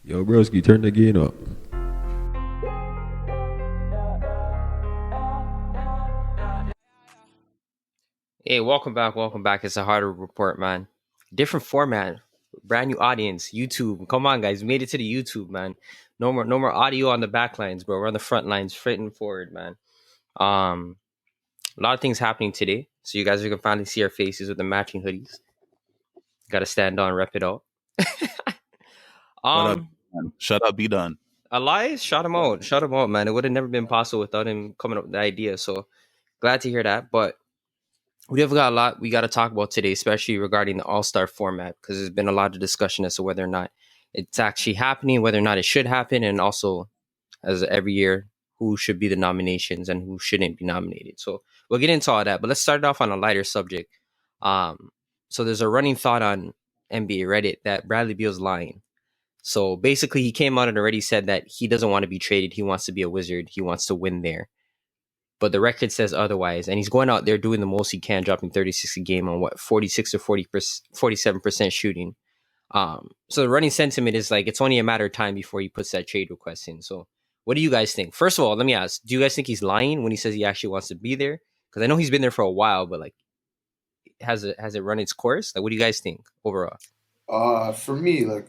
Yo, broski, turn the gain up. Hey, welcome back. Welcome back. It's a Hardwood Report, man. Different format, brand new audience. YouTube. Come on, guys. We made it to the YouTube, man. No more audio on the back lines, bro. We're on the front lines, fitting forward, man. Um, a lot of things happening today. So you guys are gonna finally see our faces with the matching hoodies. Gotta stand on, rep it out. What up? um, Man? Shut up, be done. Elias, shot him out. Shut him out, man. It would have never been possible without him coming up with the idea. So glad to hear that. But we have got a lot we got to talk about today, especially regarding the All Star format, because there's been a lot of discussion as to whether or not it's actually happening, whether or not it should happen, and also, as every year, who should be the nominations and who shouldn't be nominated. So we'll get into all that, but let's start off on a lighter subject. So there's a running thought on NBA Reddit that Bradley Beal's lying. So basically, he came out and already said that he doesn't want to be traded. He wants to be a Wizard. He wants to win there, but the record says otherwise. And he's going out there doing the most he can, dropping 36 a game on 46 or 47% shooting. So the running sentiment is like it's only a matter of time before he puts that trade request in. So what do you guys think? First of all, let me ask: do you guys think he's lying when he says he actually wants to be there? Because I know he's been there for a while, but like, has it run its course? Like, what do you guys think overall? For me, like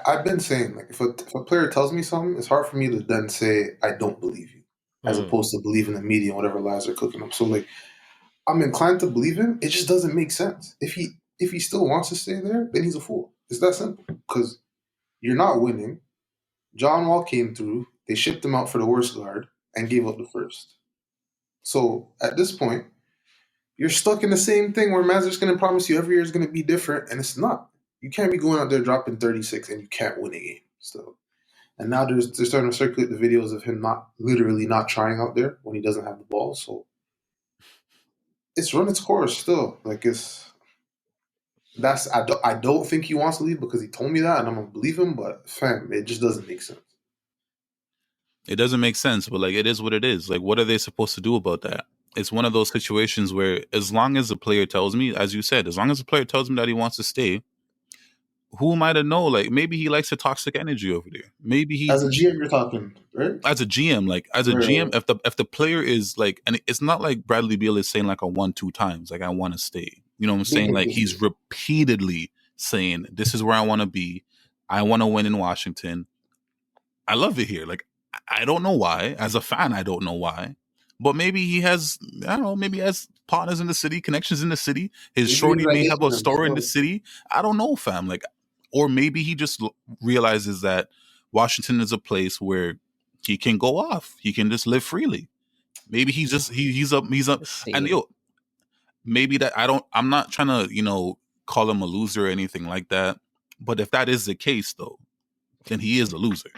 I've been saying, like if a player tells me something, it's hard for me to then say I don't believe you, as Mm. opposed to believing the media and whatever lies they're cooking up. So like I'm inclined to believe him. It just doesn't make sense. If he still wants to stay there, then he's a fool. It's that simple. Because you're not winning. John Wall came through. They shipped him out for the worst guard and gave up the first. So at this point, you're stuck in the same thing where man's just going to promise you every year is going to be different, and it's not. You can't be going out there dropping 36 and you can't win a game still. And now they're starting to circulate the videos of him not literally not trying out there when he doesn't have the ball. So it's run its course still. Like I don't think he wants to leave because he told me that, and I'm gonna believe him. But fam, it just doesn't make sense. It doesn't make sense, but like it is what it is. Like, what are they supposed to do about that? It's one of those situations where, as long as the player tells me, as you said, as long as the player tells me that he wants to stay, who am I to know? Like, maybe he likes the toxic energy over there. Maybe he, As a GM, you're talking, right? as a GM, like as a Right. GM, if the player is like, and it's not like Bradley Beal is saying like a 1-2 times, like I want to stay. You know what I'm saying? Like he's repeatedly saying, "This is where I want to be. I want to win in Washington. I love it here." Like I don't know why. As a fan, I don't know why. But maybe he has, I don't know, maybe he has partners in the city, connections in the city. His Maybe shorty he's like may have a ignorant store in the still. city. I don't know, fam. Like, or maybe he just realizes that Washington is a place where he can go off. He can just live freely. Maybe he's just he's up Let's and see. yo, maybe that I'm not trying to, call him a loser or anything like that. But if that is the case though, then he is a loser.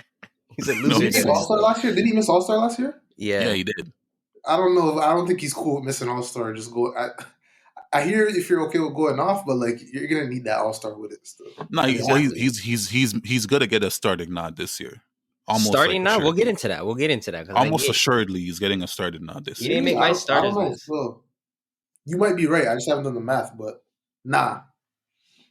He's a You know what loser. I'm Did he miss saying? All Star last year? Did he miss All Star last year? Yeah, Yeah. he did. I don't know. I don't think he's cool with missing All Star. Just go. I hear if you're okay with going off, but like you're gonna need that All Star with it still. No, And it well, has to. he's gonna get a starting nod this year, almost like Starting now, we'll get assuredly. into that. We'll get into that because Almost assuredly, he's getting a starting nod this he year. didn't Maybe make my I don't starters know. list. Still, you might be right. I just haven't done the math, but nah,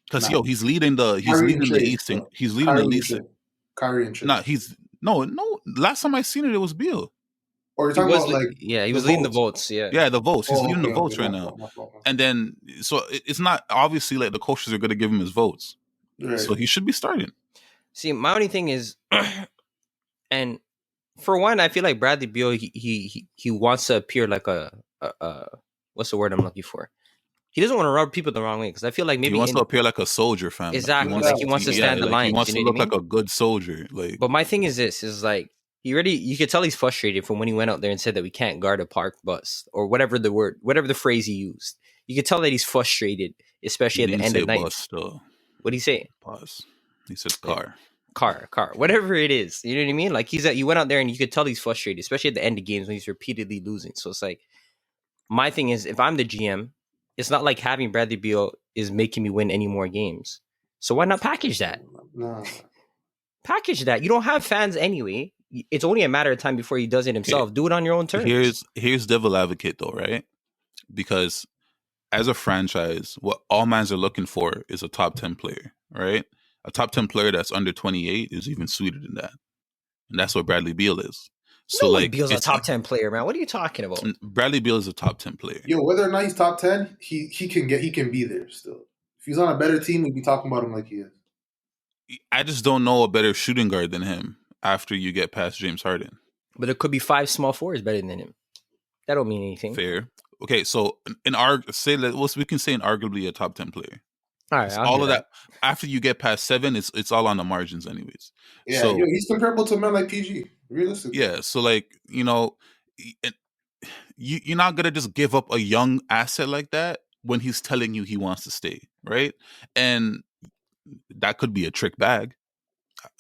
Because nah. he's leading Kyrie and the Trey Eastern. still. He's leading the Kyrie and Trey. Eastern. Kyrie and Trey. No, he's no. Last time I seen it, it was Beal. Or you're He talking was, about like yeah, he the was leading the votes. votes. Yeah. Yeah, the votes. He's Oh, leading the okay, votes okay. right My now. fault. My fault. And then, so it's not obviously like the coaches are going to give him his votes, Right. so he should be starting. See, my only thing is, and for one, I feel like Bradley Beal, he wants to appear like a what's the word I'm looking for? He doesn't want to rub people the wrong way because I feel like He maybe wants to appear like a soldier, fam. exactly Exactly. like he wants to Yeah, stand the like he lines. wants You to know what I look mean? like a good soldier. Like, But my thing is this: is like you could tell he's frustrated from when he went out there and said that we can't guard a park bus or whatever whatever the phrase he used. You could tell that he's frustrated, especially he at the didn't end say of night. bust. What do you say? Pause. He said car. Car, whatever it is. You know what I mean? Like you went out there and you could tell he's frustrated, especially at the end of games when he's repeatedly losing. So it's like my thing is if I'm the GM, it's not like having Bradley Beal is making me win any more games. So why not package that? Nah. Package that. You don't have fans anyway. It's only a matter of time before he does it himself. Do it on your own terms. Here's devil advocate though, right? Because as a franchise, what all mans are looking for is a top 10 player, right? A top 10 player that's under 28 is even sweeter than that. And that's what Bradley Beal is. So No way like Beal's a top 10 player, man. What are you talking about? Bradley Beal is a top 10 player. Yo, whether or not he's top 10, he can be there still. If he's on a better team, we'd be talking about him like he is. I just don't know a better shooting guard than him after you get past James Harden. But there could be 5 small forwards better than him. That don't mean anything. Fair. Okay, so we can say arguably a top 10 player. All right, all of that after you get past 7, it's all on the margins, anyways. Yeah, so, he's comparable to a man like PG, realistically. Yeah, so like you're not gonna just give up a young asset like that when he's telling you he wants to stay, right? And that could be a trick bag.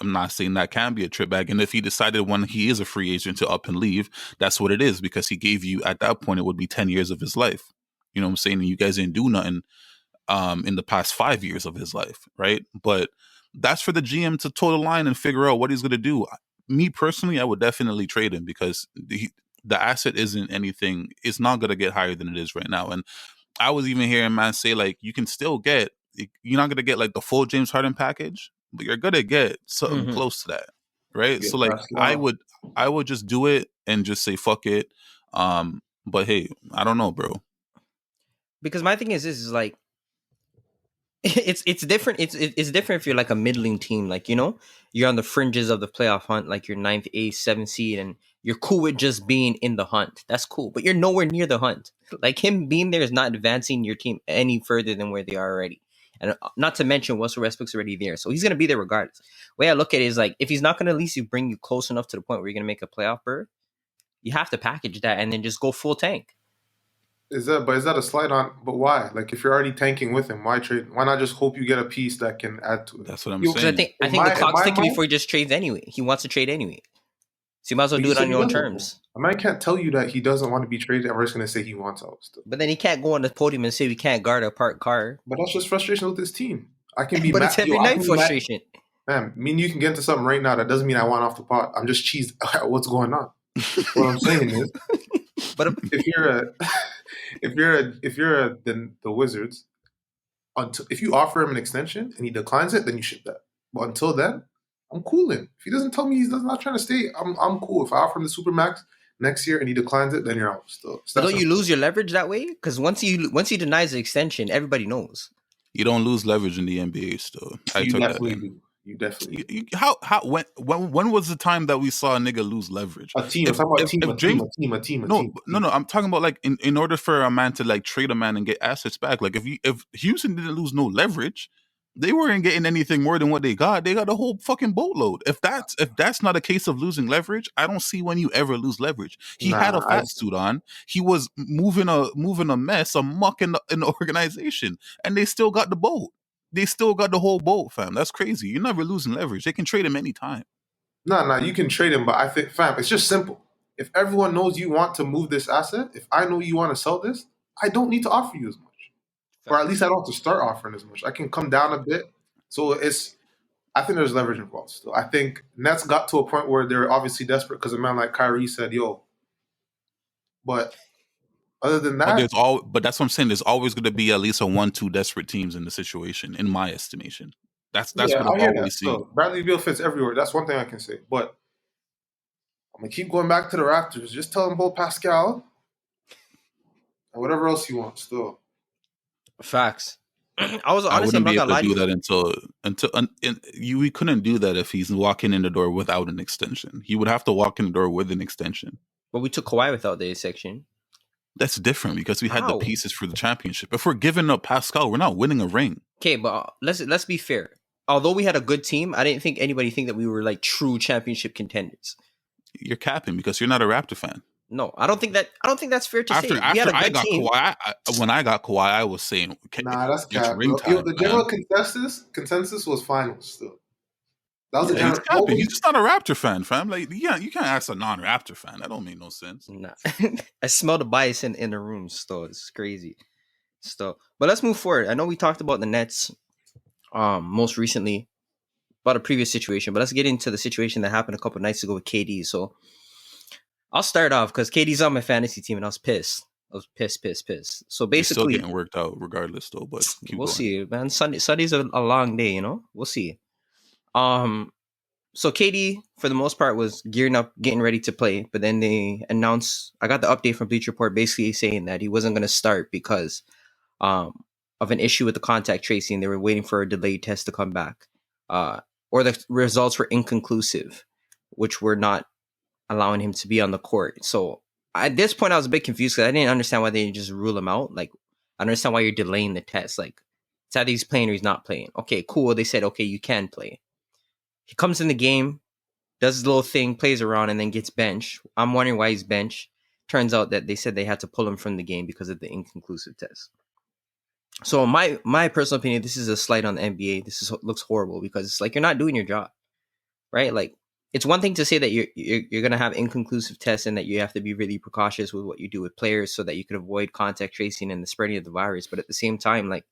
I'm not saying that can be a trick bag. And if he decided when he is a free agent to up and leave, that's what it is, because he gave you, at that point, it would be 10 years of his life. You know what I'm saying? And you guys didn't do nothing in the past 5 years of his life, right? But that's for the GM to toe the line and figure out what he's going to do. Me personally, I would definitely trade him, because the asset isn't anything. It's not going to get higher than it is right now. And I was even hearing man say, like, you can still get, you're not going to get like the full James Harden package, but you're going to get something close to that, right? So like, I would just do it and just say fuck it. But hey, I don't know, bro. Because my thing is like, it's different. It's different if you're like a middling team, like, you know, you're on the fringes of the playoff hunt, like you're 9th, 8th, 7th seed, and you're cool with just being in the hunt. That's cool, but you're nowhere near the hunt. Like, him being there is not advancing your team any further than where they are already. And not to mention, Russell Westbrook's already there, so he's gonna be there regardless. The way I look at it is like, if he's not gonna at least bring you close enough to the point where you're gonna make a playoff berth, you have to package that and then just go full tank. Is that a slide on? But why? Like, if you're already tanking with him, why trade? Why not just hope you get a piece that can add to it? That's what I'm saying. I think the clock's ticking before he just trades anyway. He wants to trade anyway, so you might as well do it on your own terms. A man can't tell you that he doesn't want to be traded, and we're just going to say he wants out still. But then he can't go on the podium and say we can't guard a parked car. But that's just frustration with his team. I can be but it's every night frustration. Man, me and you can get into something right now. That doesn't mean I want off the pot. I'm just cheesed at what's going on. What I'm saying is, but if you're the Wizards, if you offer him an extension and he declines it, then you ship that. But until then, I'm cooling. If he doesn't tell me he's not trying to stay, I'm cool. If I offer him the Supermax next year and he declines it, then you're out still. So don't you lose your leverage that way? Because once he denies the extension, everybody knows. You don't lose leverage in the NBA still. You definitely do. You definitely do. When was the time that we saw a nigga lose leverage? A team. I'm talking about a team. No. I'm talking about like in order for a man to like trade a man and get assets back. Like if Houston didn't lose no leverage, they weren't getting anything more than what they got. They got a whole fucking boatload. If that's not a case of losing leverage, I don't see when you ever lose leverage. He had a fat suit on. He was moving a mess, a muck in the organization, and they still got the boat. They still got the whole boat, fam. That's crazy. You're never losing leverage. They can trade him anytime. No, you can trade him, but I think, fam, it's just simple. If everyone knows you want to move this asset, if I know you want to sell this, I don't need to offer you as much. Or at least I don't have to start offering as much. I can come down a bit. So I think there's leverage involved still. I think Nets got to a point where they're obviously desperate because a man like Kyrie said, yo. But other than that, but that's what I'm saying. There's always going to be at least a 1-2 desperate teams in the situation, in my estimation. That's what I always see. So Bradley Beal fits everywhere. That's one thing I can say. But I'm gonna keep going back to the Raptors. Just tell him about Pascal and whatever else you want. Still, facts. I wouldn't be able to do that we couldn't do that if he's walking in the door without an extension. He would have to walk in the door with an extension. But we took Kawhi without the section. That's different because we had the pieces for the championship. If we're giving up Pascal, we're not winning a ring. Okay, but let's be fair. Although we had a good team, I didn't think anybody think that we were like true championship contenders. You're capping because you're not a Raptor fan. No, I don't think that's fair to say. After I got Kawhi, when I got Kawhi, I was saying, that's cap. The general consensus was finals still. That was He's just not a Raptor fan, fam. Like, yeah, you can't ask a non-Raptor fan. That don't make no sense. Nah. I smell the bias in the room still. It's crazy. Still. But let's move forward. I know we talked about the Nets most recently, about a previous situation, but let's get into the situation that happened a couple of nights ago with KD. So I'll start off because KD's on my fantasy team and I was pissed. Pissed. So basically, it's still getting worked out regardless, though. But we'll see, man. Sunday's a long day, you know. We'll see. So KD, for the most part, was gearing up, getting ready to play. But then they announced, I got the update from Bleach Report basically saying that he wasn't going to start because of an issue with the contact tracing. They were waiting for a delayed test to come back. Or the results were inconclusive, which were not allowing him to be on the court. So at this point, I was a bit confused because I didn't understand why they didn't just rule him out. Like, I understand why you're delaying the test. Like, it's either he's playing or he's not playing. Okay, cool. They said, okay, you can play. He comes in the game, does his little thing, plays around, and then gets benched. I'm wondering why he's benched. Turns out that they said they had to pull him from the game because of the inconclusive test. So my personal opinion, this is a slight on the NBA. Looks horrible because it's like you're not doing your job, right? Like, it's one thing to say that you're gonna have inconclusive tests and that you have to be really precautious with what you do with players so that you can avoid contact tracing and the spreading of the virus. But at the same time, like,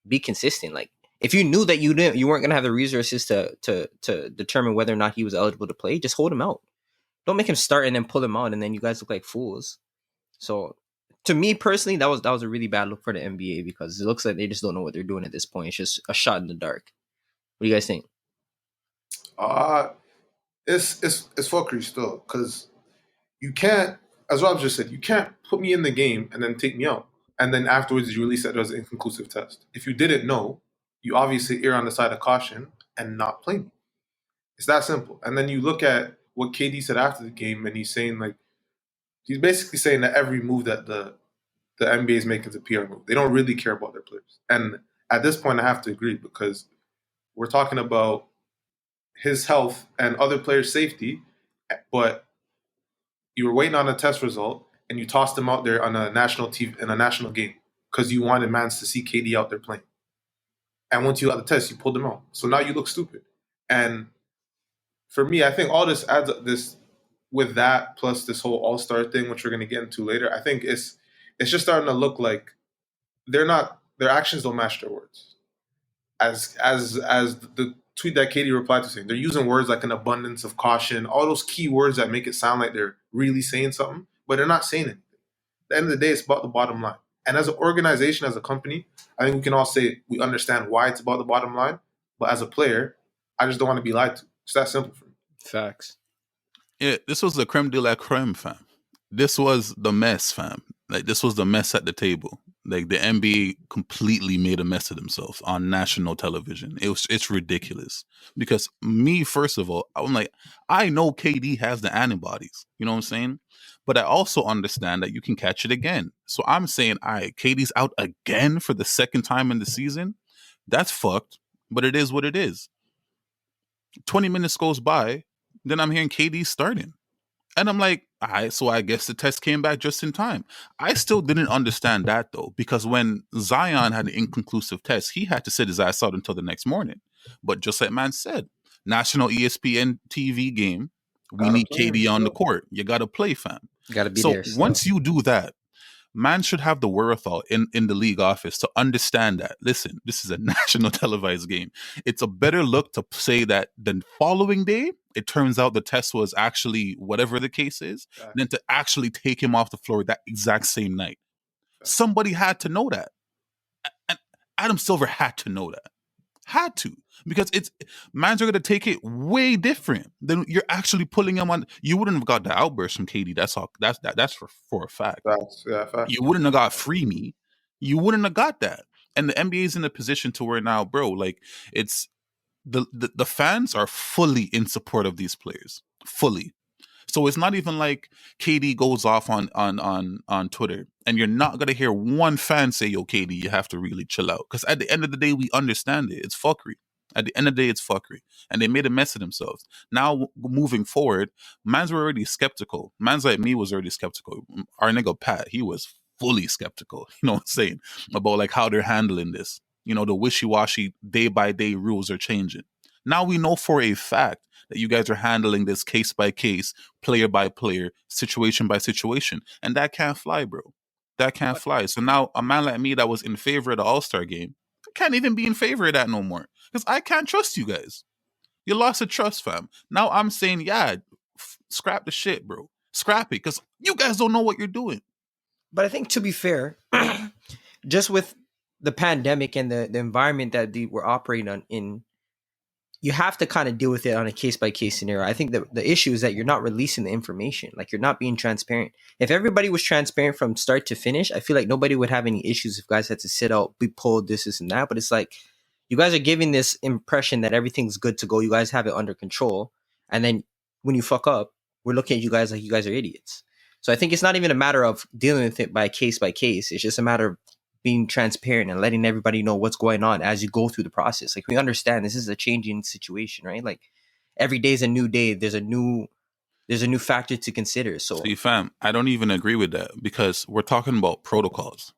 be consistent. Like, if you knew that you weren't gonna have the resources to determine whether or not he was eligible to play, just hold him out. Don't make him start and then pull him out, and then you guys look like fools. So, to me personally, that was a really bad look for the NBA because it looks like they just don't know what they're doing at this point. It's just a shot in the dark. What do you guys think? It's fuckery still because you can't, as Rob just said, you can't put me in the game and then take me out, and then afterwards you release that as an inconclusive test. If you didn't know, you obviously err on the side of caution and not play me. It's that simple. And then you look at what KD said after the game, and he's saying like he's basically saying that every move that the NBA is making is a PR move. They don't really care about their players. And at this point, I have to agree because we're talking about his health and other players' safety, but you were waiting on a test result and you tossed him out there on a national TV in a national game because you wanted Mans to see KD out there playing. And once you got the test, you pulled him out. So now you look stupid. And for me, I think all this adds up this with that plus this whole all-star thing, which we're gonna get into later, I think it's just starting to look like their actions don't match their words. As the tweet that Katie replied to saying, they're using words like an abundance of caution, all those key words that make it sound like they're really saying something, but they're not saying anything. At the end of the day, it's about the bottom line. And as an organization, as a company, I think we can all say we understand why it's about the bottom line. But as a player, I just don't want to be lied to. It's that simple for me. Facts. Yeah, this was the creme de la creme, fam. This was the mess, fam. Like, this was the mess at the table. Like, the NBA completely made a mess of themselves on national television. It's ridiculous. Because me, first of all, I'm like, I know KD has the antibodies. You know what I'm saying? But I also understand that you can catch it again. So I'm saying, all right, KD's out again for the second time in the season. That's fucked. But it is what it is. 20 minutes goes by, then I'm hearing KD starting. And I'm like, all right, so I guess the test came back just in time. I still didn't understand that, though, because when Zion had an inconclusive test, he had to sit his ass out until the next morning. But just like man said, national ESPN TV game, we need KD on the court. You got to play, fam. Got to be So there. once you do that, man should have the wherewithal in the league office to understand that, listen, this is a national televised game. It's a better look to say that the following day, it turns out the test was actually whatever the case is, than to actually take him off the floor that exact same night. Somebody had to know that. And Adam Silver had to know that. Had to. Because it's mans are gonna take it way different than you're actually pulling him on. You wouldn't have got the outburst from KD. That's all. That's for a fact. Facts. You wouldn't have got free me. You wouldn't have got that. And the NBA is in a position to where now, bro, like it's the fans are fully in support of these players. Fully. So it's not even like KD goes off on Twitter and you're not going to hear one fan say, yo, KD, you have to really chill out. Because at the end of the day, we understand it. It's fuckery. At the end of the day, it's fuckery. And they made a mess of themselves. Now, moving forward, mans were already skeptical. Mans like me was already skeptical. Our nigga Pat, he was fully skeptical, you know what I'm saying, about like how they're handling this. You know, the wishy-washy day-by-day rules are changing. Now we know for a fact that you guys are handling this case by case, player by player, situation by situation. And that can't fly, bro. That can't fly. So now a man like me that was in favor of the All-Star game, I can't even be in favor of that no more. Because I can't trust you guys. You lost the trust, fam. Now I'm saying, yeah, scrap the shit, bro. Scrap it. Because you guys don't know what you're doing. But I think, to be fair, just with the pandemic and the environment that we're operating on in, you have to kind of deal with it on a case by case scenario. I think the issue is that you're not releasing the information. Like you're not being transparent. If everybody was transparent from start to finish, I feel like nobody would have any issues if guys had to sit out, be pulled, this and that. But it's like you guys are giving this impression that everything's good to go. You guys have it under control. And then when you fuck up, we're looking at you guys like you guys are idiots. So I think it's not even a matter of dealing with it by case. It's just a matter of being transparent and letting everybody know what's going on as you go through the process. Like we understand this is a changing situation, right? Like every day is a new day. There's a new factor to consider. So See, fam, I don't even agree with that because we're talking about protocols.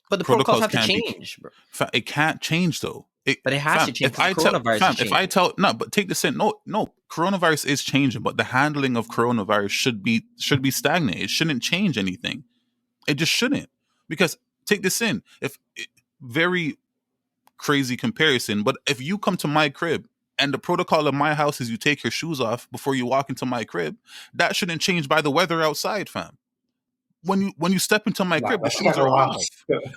But the protocols have to change, bro. It can't change though. But it has to change. But take this in. No, coronavirus is changing, but the handling of coronavirus should be stagnant. It shouldn't change anything. It just shouldn't. Because take this in. Very crazy comparison, but if you come to my crib and the protocol of my house is you take your shoes off before you walk into my crib, that shouldn't change by the weather outside, fam. When you step into my crib, the shoes are off.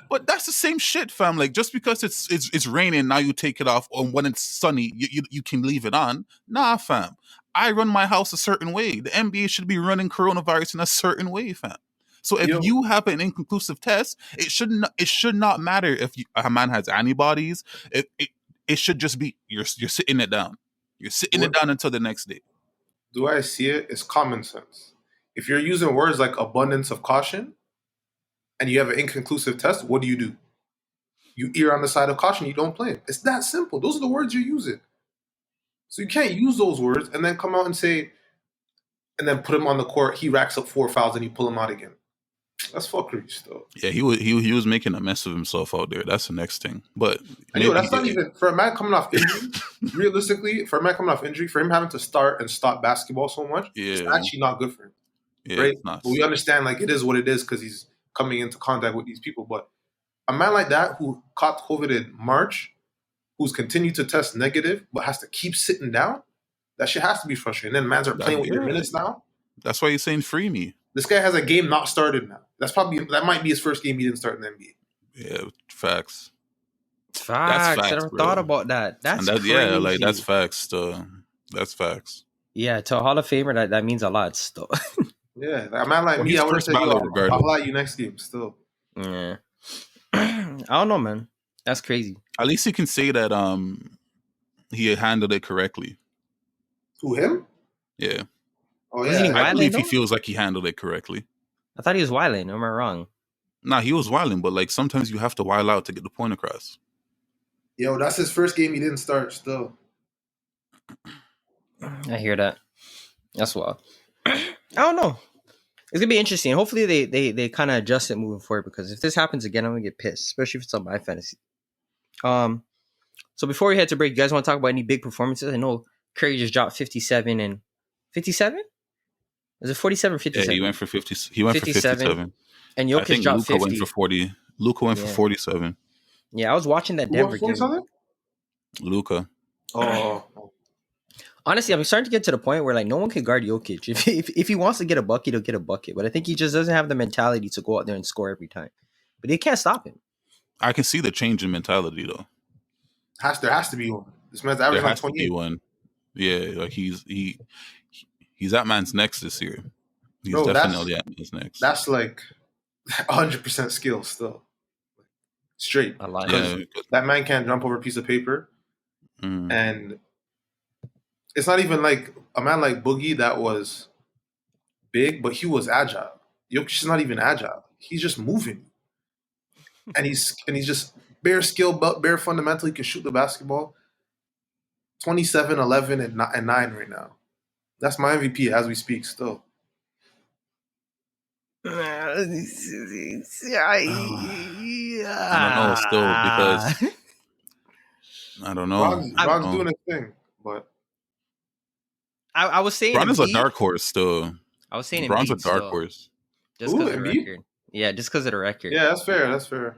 But that's the same shit, fam. Like just because it's raining, now you take it off, or when it's sunny, you can leave it on. Nah, fam. I run my house a certain way. The NBA should be running coronavirus in a certain way, fam. So if you have an inconclusive test, it should not matter if a man has antibodies. It should just be you're sitting it down. You're sitting it down until the next day. Do I see it? It's common sense. If you're using words like abundance of caution and you have an inconclusive test, what do? You err on the side of caution. You don't play it. It's that simple. Those are the words you're using. So you can't use those words and then come out and say, and then put him on the court. He racks up 4 fouls and you pull him out again. That's fuckery still. Yeah, he was making a mess of himself out there. That's the next thing. But that's not even for a man coming off injury. Realistically, for a man coming off injury, for him having to start and stop basketball so much, it's actually not good for him. Yeah, right? But we understand like it is what it is because he's coming into contact with these people. But a man like that who caught COVID in March, who's continued to test negative but has to keep sitting down, that shit has to be frustrating. And then mans are playing with your minutes now. That's why he's saying free me. This guy has a game not started now. That might be his first game he didn't start in the NBA. Yeah, facts. That's facts. I never thought about that. That's crazy. Yeah, like that's facts. That's facts. Yeah, to a Hall of Famer, that means a lot still. Yeah, a man like me, I would say, I'll lie you next game still. Yeah. I don't know, man. That's crazy. At least he can say that he handled it correctly. Who, him? Yeah. Oh, yeah. I believe he feels like he handled it correctly. I thought he was wilding. Am I wrong? Nah, he was wilding, but like sometimes you have to wild out to get the point across. Yo, that's his first game he didn't start still. I hear that. That's wild. I don't know. It's gonna be interesting. Hopefully they kind of adjust it moving forward, because if this happens again, I'm gonna get pissed, especially if it's on my fantasy. So before we head to break, you guys want to talk about any big performances? I know Curry just dropped 57 and 57. Is it 47 or 57? Yeah, he went for 50. He went 57. For 57. And Jokic dropped 50. Went for 40. Luka went for 47. Yeah, I was watching that Denver game. Luka. Oh. Honestly, I'm starting to get to the point where like no one can guard Jokic. If he wants to get a bucket, he'll get a bucket. But I think he just doesn't have the mentality to go out there and score every time. But they can't stop him. I can see the change in mentality though. There has to be one. This man's averaging like 28. Be one. Yeah, like he's that man's next this year. He's definitely at man's next. That's like 100% skill still. Straight. I like it. That man can't jump over a piece of paper. And it's not even like a man like Boogie that was big, but he was agile. Jokic is not even agile. He's just moving. And he's just bare skill, bare fundamental. He can shoot the basketball. 27, 11, and 9 right now. That's my MVP as we speak still. I don't know still because I don't know. Ron's doing his thing, but I was saying Ron is a dark horse still. I was saying Ron's a dark horse. Just because of the record. Yeah, just because of the record. Yeah, that's fair.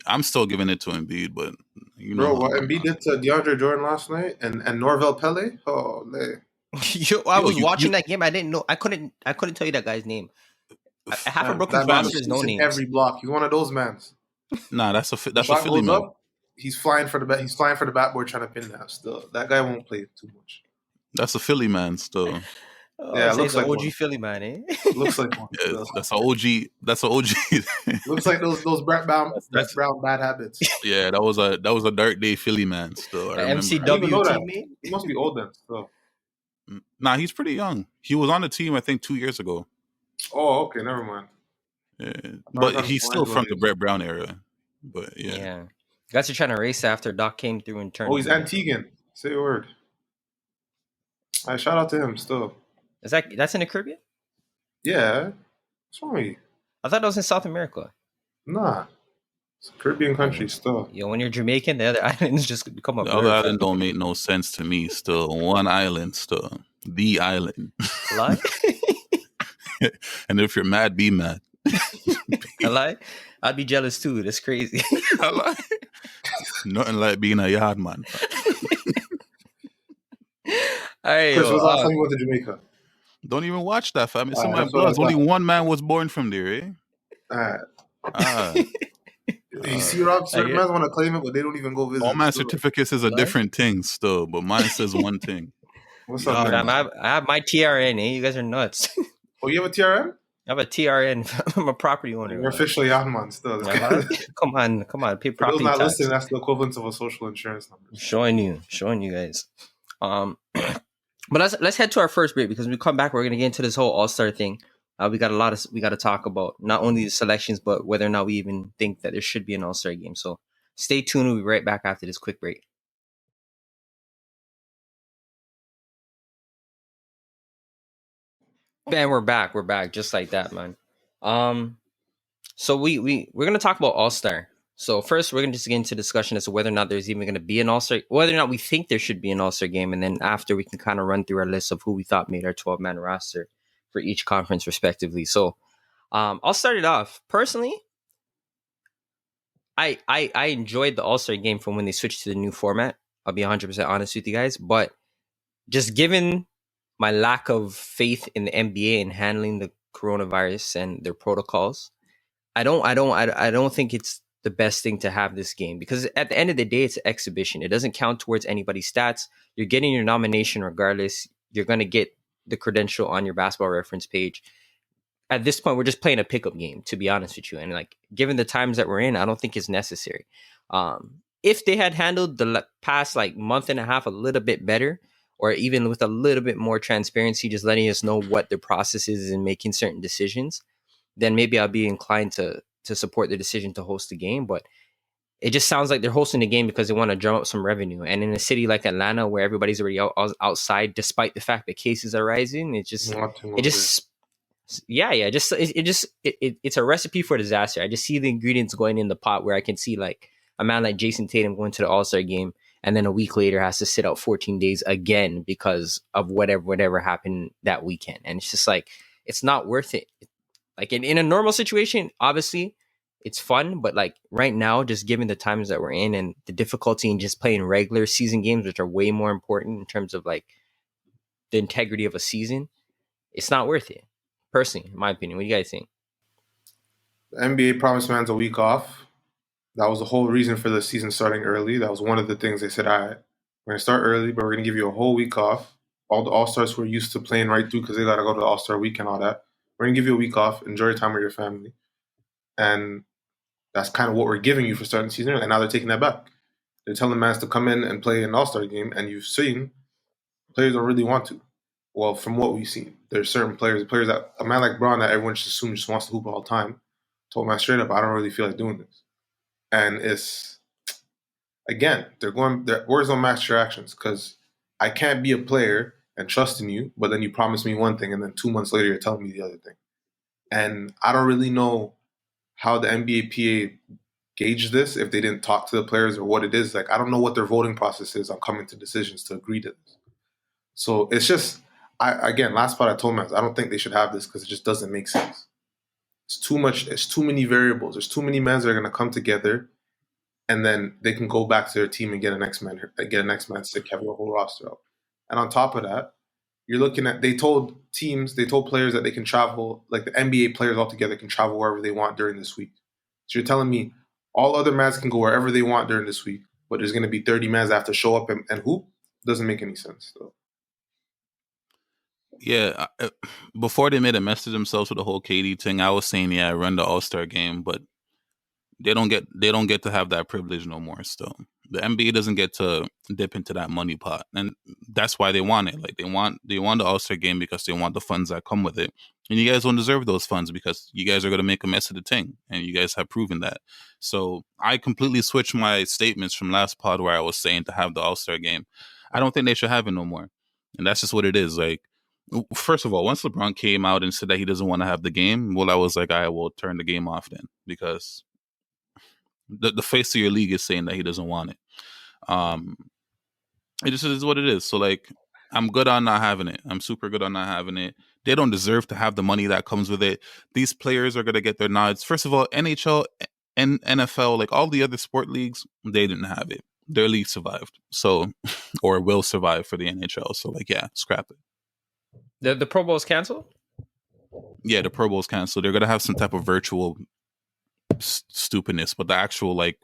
I'm still giving it to Embiid, but you know what Embiid did to DeAndre Jordan last night and Norvel Pele. Oh, man. I was watching that game. I didn't know. I couldn't tell you that guy's name. Half of Brooklyn's roster is no name. Every block. He's one of those mans. Nah, that's a Philly man. he's flying for the bat. He's flying for the bat board, trying to pin that. Still, that guy won't play too much. That's a Philly man still. Yeah, it so looks he's an like OG one. Philly man, eh? Looks like one. Yeah, Still. that's an OG. That's an OG. Looks like those Brett Brown That's bad habits. Yeah, that was a dark day Philly man still. I remember. I didn't even know MCW that. teammate. He must be old then. Still. Nah, he's pretty young. He was on the team, I think, 2 years ago. Oh, okay, never mind. Yeah. I But thought he's still from the Brett Brown era. But yeah. Yeah. Guys are trying to race after Doc came through and turned. Oh, he's Antiguan. Say a word. I shout out to him still. Is that's in the Caribbean? Yeah. What's wrong with you? I thought that was in South America. Nah. It's a Caribbean country still. Yo, when you're Jamaican, the other islands just become a The blur. other island don't make no sense to me still. One island still. The island. Lie? And if you're mad, be mad. I lie? I'd be jealous too. That's crazy. I lie. Nothing like being a yard man. All right, Chris, when's the last yo, time you went to Jamaica? Don't even watch that, fam. It's in my That's what I blood. Only thought. one man was born from there, eh? Alright. Ah. You see, Rob, certain I men want to claim it, but they don't even go visit. All my still. certificates is a What? different thing still, but mine says one thing. What's Yeah, up, man? I have my TRN, eh? You guys are nuts. Oh, you have a TRM? I have a TRN. I'm a property owner. You're officially on man still. Yeah, come on. Pay For those property not tax. listening, that's the equivalent of a social insurance number. Showing you guys. But let's head to our first break, because when we come back, we're gonna get into this whole All-Star thing. We got to talk about not only the selections, but whether or not we even think that there should be an All-Star game. So stay tuned. We'll be right back after this quick break. Man, we're back. We're back just like that, man. So we're gonna talk about All-Star. So first, we're gonna just get into discussion as to whether or not there's even gonna be an All-Star, whether or not we think there should be an All-Star game, and then after we can kind of run through our list of who we thought made our 12-man roster for each conference respectively. So I'll start it off. Personally, I enjoyed the All-Star game from when they switched to the new format. I'll be 100% honest with you guys, but just given my lack of faith in the NBA in handling the coronavirus and their protocols, I don't think it's the best thing to have this game, because at the end of the day, it's an exhibition. It doesn't count towards anybody's stats. You're getting your nomination regardless. You're going to get the credential on your basketball reference page. At this point, we're just playing a pickup game, to be honest with you. And like, given the times that we're in, I don't think it's necessary. If they had handled the past like month and a half a little bit better, or even with a little bit more transparency, just letting us know what the process is in making certain decisions, then maybe I'll be inclined to support the decision to host the game. But it just sounds like they're hosting the game because they want to drum up some revenue. And in a city like Atlanta, where everybody's already outside, despite the fact that cases are rising, it's a recipe for disaster. I just see the ingredients going in the pot, where I can see like a man like Jason Tatum going to the All-Star game, and then a week later has to sit out 14 days again because of whatever happened that weekend. And it's just like, it's not worth it. Like in a normal situation, obviously it's fun, but like right now, just given the times that we're in and the difficulty in just playing regular season games, which are way more important in terms of like the integrity of a season, it's not worth it. Personally, in my opinion. What do you guys think? The NBA promised fans a week off. That was the whole reason for the season starting early. That was one of the things they said, all right, we're going to start early, but we're going to give you a whole week off. All the All-Stars who are used to playing right through because they got to go to the All-Star week and all that. We're going to give you a week off. Enjoy your time with your family. And that's kind of what we're giving you for starting the season. And now they're taking that back. They're telling mans to come in and play an All-Star game. And you've seen players don't really want to. Well, from what we've seen, there's certain players that a man like Braun that everyone just assumes just wants to hoop all the time, told man straight up, I don't really feel like doing this. And it's, again, words don't match your actions, because I can't be a player and trust in you, but then you promise me one thing and then 2 months later you're telling me the other thing. And I don't really know how the NBA PA gauge this, if they didn't talk to the players or what it is. Like, I don't know what their voting process is on coming to decisions to agree to this. So it's just, last part I told man, I don't think they should have this because it just doesn't make sense. It's too much. It's too many variables. There's too many men that are going to come together, and then they can go back to their team and get an X man sick, have a whole roster up. And on top of that, you're looking at, they told players that they can travel, like the NBA players altogether can travel wherever they want during this week. So you're telling me all other mans can go wherever they want during this week, but there's going to be 30 mans that have to show up and hoop. Doesn't make any sense, though. Yeah, before they made a mess of themselves with the whole KD thing, I was saying, yeah, run the All-Star game, but they don't get to have that privilege no more. Still, the NBA doesn't get to dip into that money pot, and that's why they want it. Like they want the All-Star game because they want the funds that come with it, and you guys don't deserve those funds because you guys are going to make a mess of the thing, and you guys have proven that. So I completely switched my statements from last pod where I was saying to have the All-Star game. I don't think they should have it no more, and that's just what it is. Like, first of all, once LeBron came out and said that he doesn't want to have the game, well, I was like, I will turn the game off then because the face of your league is saying that he doesn't want it. It just is what it is. So like, I'm good on not having it. I'm super good on not having it. They don't deserve to have the money that comes with it. These players are gonna get their nods. First of all, NHL and NFL, like all the other sport leagues, they didn't have it. Their league survived, so or will survive for the NHL. So like, yeah, scrap it. The Pro Bowl is canceled? Yeah, the Pro Bowl is canceled. They're gonna have some type of virtual stupidness, but the actual like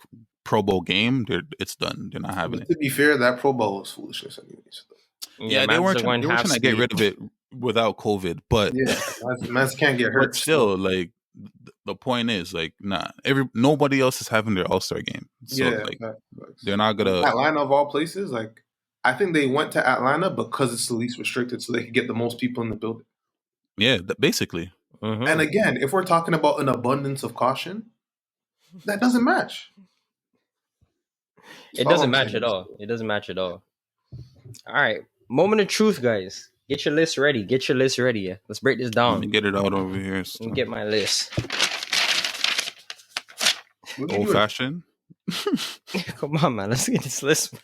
Pro Bowl game, it's done. They're not having it. To be fair, that Pro Bowl was foolishness anyways. Yeah, they weren't trying to get rid of it without COVID, but yeah, man can't get hurt. But still, like the point is, like, nobody else is having their All-Star game, so like they're not gonna. Atlanta of all places, like I think they went to Atlanta because it's the least restricted, so they could get the most people in the building. Yeah, basically. Mm-hmm. And again, if we're talking about an abundance of caution, that doesn't match. It doesn't match at all. It doesn't match at all. All right. Moment of truth, guys. Get your list ready. Yeah. Let's break this down. Let me get it out over here. Let me get my list. Old fashioned. Come on, man. Let's get this list.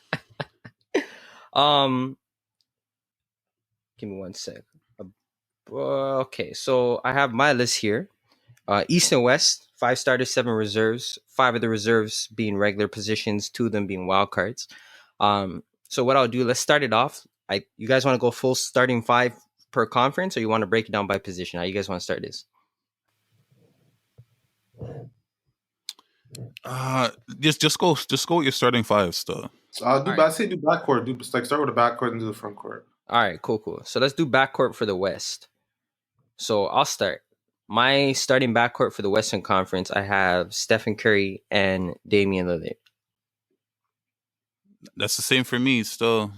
Give me 1 sec. Okay, so I have my list here. East and West, 5 starters, 7 reserves. 5 of the reserves being regular positions, 2 of them being wild cards. So what I'll do, let's start it off. You guys want to go full starting 5 per conference, or you want to break it down by position? How you guys want to start this? Just go with your starting 5 stuff. So I say do backcourt. Start with the backcourt and do the front court. All right, cool. So let's do backcourt for the West. So I'll start. My starting backcourt for the Western Conference, I have Stephen Curry and Damian Lillard. That's the same for me still.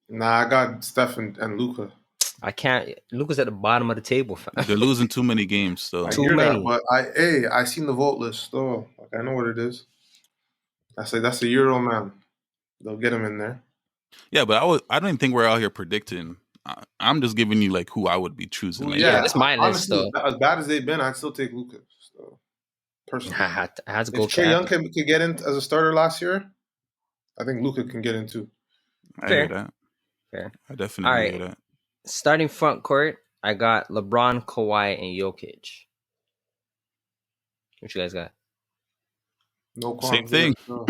Nah, I got Steph and Luka. I can't. Luka's at the bottom of the table. Fam. They're losing too many games still. Too many. But I seen the vote list still. Like I know what it is. I say that's a Euro man. They'll get him in there. Yeah, but I don't even think we're out here predicting. I'm just giving you like who I would be choosing. Like, yeah, that's my list though. As bad as they've been, I'd still take Luka. So, personally, I had to go. If Trae Young could get in as a starter last year, I think Luka can get in too. I hear that. Fair. I definitely hear that. Starting front court, I got LeBron, Kawhi, and Jokic. What you guys got? No same thing. No.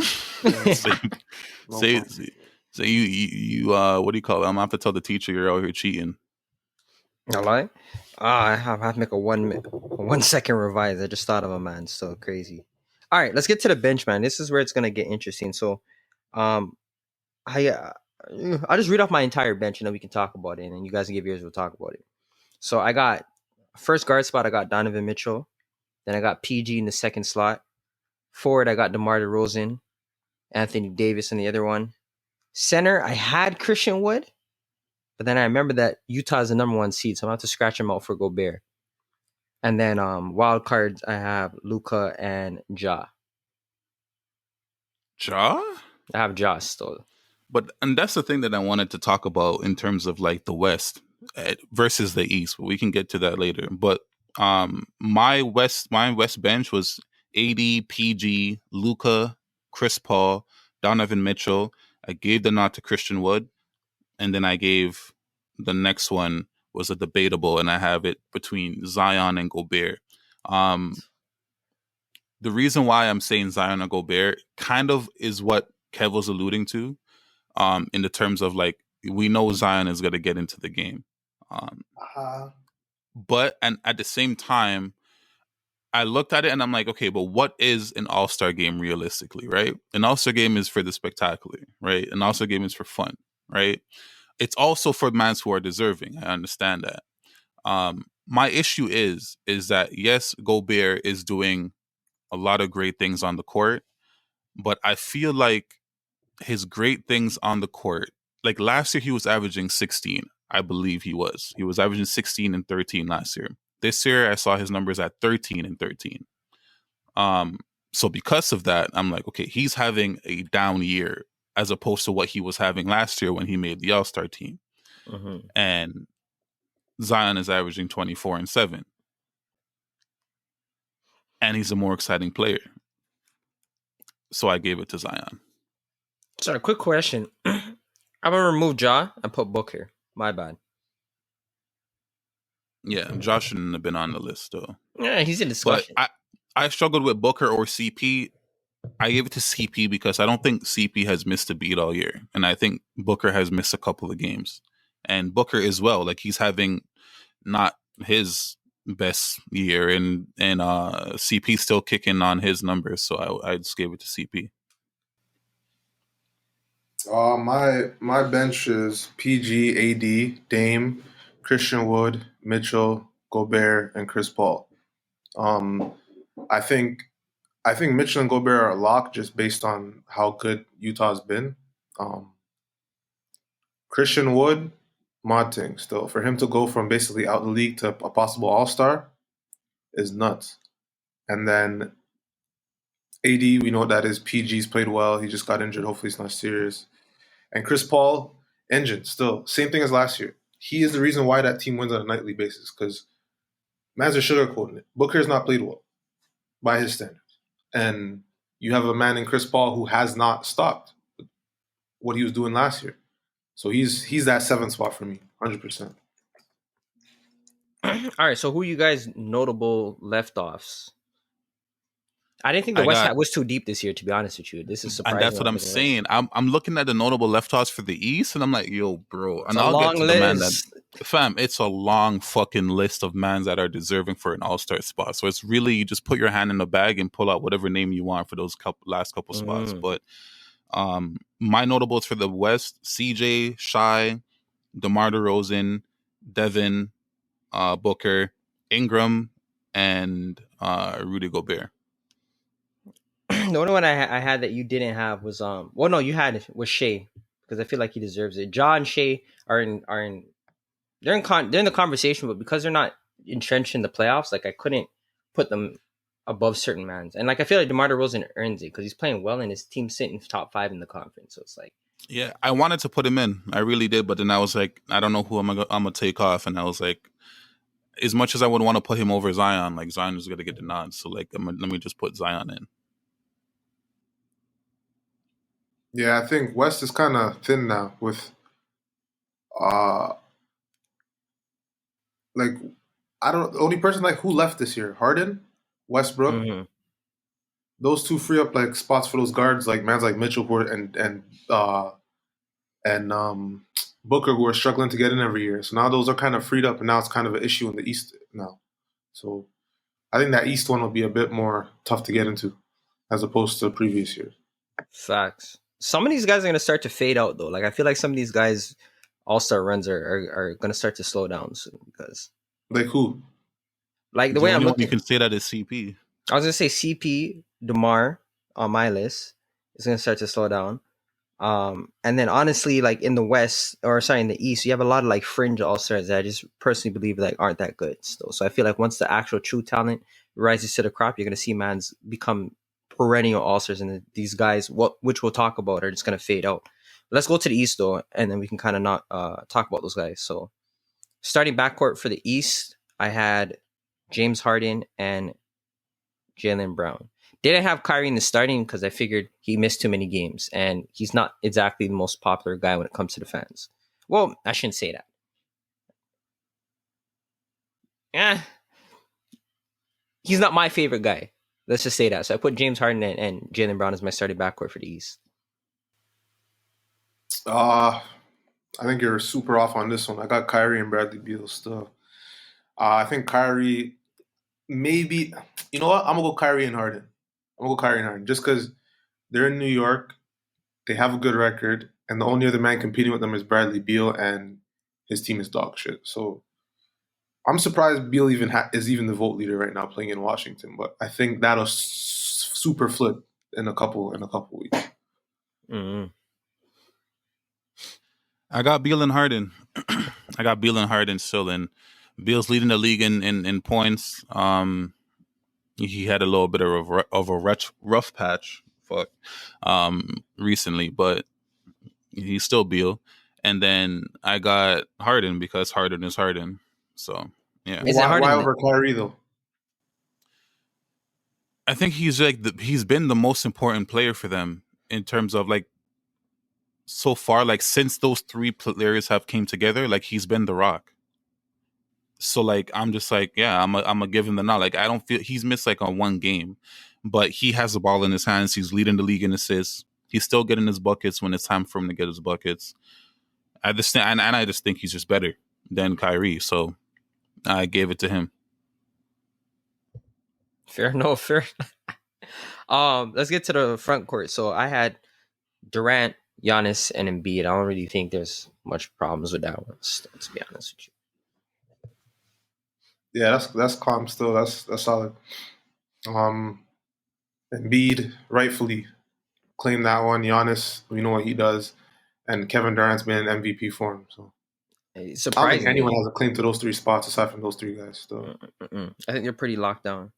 So you what do you call it? I'm gonna have to tell the teacher you're out here cheating. I lie. I have to make a 1 second revise. I just thought of a man. So crazy. All right, let's get to the bench, man. This is where it's gonna get interesting. So, I'll just read off my entire bench and then we can talk about it, and you guys can give yours. We'll talk about it. So I got first guard spot. I got Donovan Mitchell. Then I got PG in the second slot. Forward, I got DeMar DeRozan, Anthony Davis in the other one. Center, I had Christian Wood, but then I remember that Utah is the number 1 seed, so I'm going to have to scratch him out for Gobert. And then wild cards, I have Luka and Ja. Ja? I have Ja still. And that's the thing that I wanted to talk about in terms of like the West versus the East. We can get to that later. But my West bench was AD, PG, Luka, Chris Paul, Donovan Mitchell. I gave the nod to Christian Wood, and then I gave the next one was a debatable, and I have it between Zion and Gobert. The reason why I'm saying Zion and Gobert kind of is what Kev was alluding to, in the terms of like we know Zion is going to get into the game, but at the same time, I looked at it and I'm like, okay, but what is an all-star game realistically, right? An all-star game is for the spectacular, right? An all-star game is for fun, right? It's also for mans who are deserving. I understand that. My issue is that yes, Gobert is doing a lot of great things on the court, but I feel like his great things on the court, like last year he was averaging 16. I believe he was. He was averaging 16 and 13 last year. This year I saw his numbers at 13 and 13. So because of that, I'm like, okay, he's having a down year as opposed to what he was having last year when he made the All-Star team. Mm-hmm. And Zion is averaging 24 and 7. And he's a more exciting player. So I gave it to Zion. Sorry, quick question. I'm gonna remove Ja and put Booker. My bad. Yeah, Josh shouldn't have been on the list though. Yeah, he's in discussion. But I struggled with Booker or CP. I gave it to CP because I don't think CP has missed a beat all year. And I think Booker has missed a couple of games. And Booker as well. Like he's having not his best year and CP still kicking on his numbers. So I just gave it to CP. My bench is PG, AD, Dame, Christian Wood, Mitchell, Gobert, and Chris Paul. I think Mitchell and Gobert are a lock just based on how good Utah's been. Christian Wood, mod thing still. For him to go from basically out the league to a possible All-Star is nuts. And then AD, we know what that is. PG's played well. He just got injured. Hopefully it's not serious. And Chris Paul, engine still. Same thing as last year. He is the reason why that team wins on a nightly basis because man's are sugarcoating it. Booker's not played well by his standards. And you have a man in Chris Paul who has not stopped what he was doing last year. So he's that 7th spot for me, 100%. All right, so who are you guys notable left-offs? I didn't think the West was too deep this year, to be honest with you. This is surprising. And that's what I'm saying. I'm looking at the notable left-offs for the East, and I'm like, yo, bro. And I'll get to the man that... Fam, it's a long fucking list of mans that are deserving for an all-star spot. So it's really, you just put your hand in the bag and pull out whatever name you want for those last couple spots. But my notables for the West, CJ, Shai, DeMar DeRozan, Devin, Booker, Ingram, and Rudy Gobert. The only one I had that you didn't have was you had was Shea, because I feel like he deserves it. Ja and Shea are in they're in the conversation, but because they're not entrenched in the playoffs, like I couldn't put them above certain mans. And like I feel like DeMar DeRozan earns it because he's playing well and his team's sitting top 5 in the conference. So it's like, yeah, I wanted to put him in. I really did, but then I was like, I don't know who I'm gonna take off, and I was like, as much as I would want to put him over Zion, like Zion is gonna get the nod. So like, let me just put Zion in. Yeah, I think West is kind of thin now with like the only person like who left this year, Harden, Westbrook. Mm-hmm. Those two free up like spots for those guards, like mans like Mitchell and Booker, who are struggling to get in every year. So now those are kind of freed up, and now it's kind of an issue in the East now. So I think that East one will be a bit more tough to get into as opposed to previous years. Facts. Some of these guys are going to start to fade out, though. Like, I feel like some of these guys' all-star runs are going to start to slow down soon because... Like who? Like, the way I'm looking... You can say that is CP. I was going to say CP, DeMar, on my list, is going to start to slow down. And then, honestly, like, in the West, in the East, you have a lot of, like, fringe all-stars that I just personally believe, like, aren't that good still. So I feel like once the actual true talent rises to the crop, you're going to see mans become perennial all-stars, and these guys, which we'll talk about, are just going to fade out. Let's go to the East, though, and then we can kind of not talk about those guys. So, starting backcourt for the East, I had James Harden and Jaylen Brown. Didn't have Kyrie in the starting because I figured he missed too many games, and he's not exactly the most popular guy when it comes to the fans. Well, I shouldn't say that. He's not my favorite guy. Let's just say that. So I put James Harden and Jaylen Brown as my starting backcourt for the East. I think you're super off on this one. I got Kyrie and Bradley Beal still. I think Kyrie maybe You know what? I'm gonna go Kyrie and Harden. Just because they're in New York, they have a good record, and the only other man competing with them is Bradley Beal, and his team is dog shit. So I'm surprised Beal is even the vote leader right now playing in Washington. But I think that'll super flip in a couple weeks. Mm-hmm. I got Beal and Harden. I got Beal and Harden still, and Beal's leading the league in points. He had a little bit of a rough patch, recently, but he's still Beal. And then I got Harden because Harden is Harden. So yeah, Is it Harden? Why over Kyrie though? I think he's he's been the most important player for them in terms of like so far, like since those three players have came together, like he's been the rock. So like I'm just like, yeah, I'm gonna give him the nod. Like I don't feel he's missed like on one game, but he has the ball in his hands. He's leading the league in assists. He's still getting his buckets when it's time for him to get his buckets. I just think he's just better than Kyrie. So I gave it to him. Fair, no fair. Let's get to the front court. So I had Durant, Giannis, and Embiid. I don't really think there's much problems with that one, to be honest with you. Yeah, that's calm still. That's solid. Embiid rightfully claimed that one. Giannis, we know what he does, and Kevin Durant's been in MVP form. So I don't think anyone has a claim to those three spots aside from those three guys. Still, I think they're pretty locked down.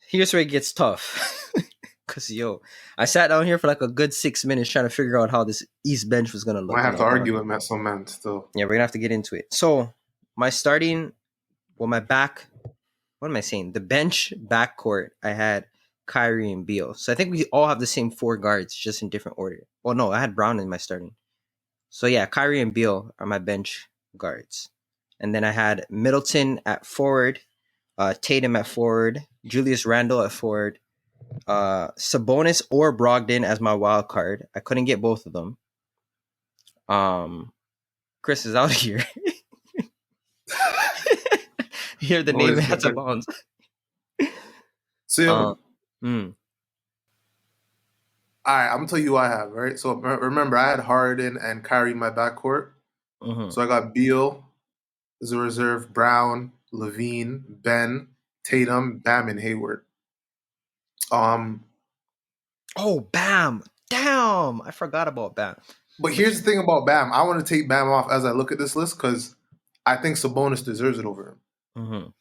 Here's where it gets tough. Because, I sat down here for like a good 6 minutes trying to figure out how this East bench was going to look. Might have to argue with some man still. Yeah, we're going to have to get into it. So, my back, what am I saying? The bench backcourt, I had Kyrie and Beal. So, I think we all have the same four guards, just in different order. Well, no, I had Brown in my starting. So, yeah, Kyrie and Beal are my bench guards. And then I had Middleton at forward, Tatum at forward, Julius Randle at forward, Sabonis or Brogdon as my wild card. I couldn't get both of them. Chris is out here. Hear the name that's a bounds. So, all right, I'm gonna tell you who I have. Right, so remember, I had Harden and Kyrie in my backcourt. So I got Beal as a reserve, Brown, Levine, Ben, Tatum, Bam, and Hayward. Oh, Bam! Damn, I forgot about Bam. But here's the thing about Bam. I want to take Bam off as I look at this list because I think Sabonis deserves it over him.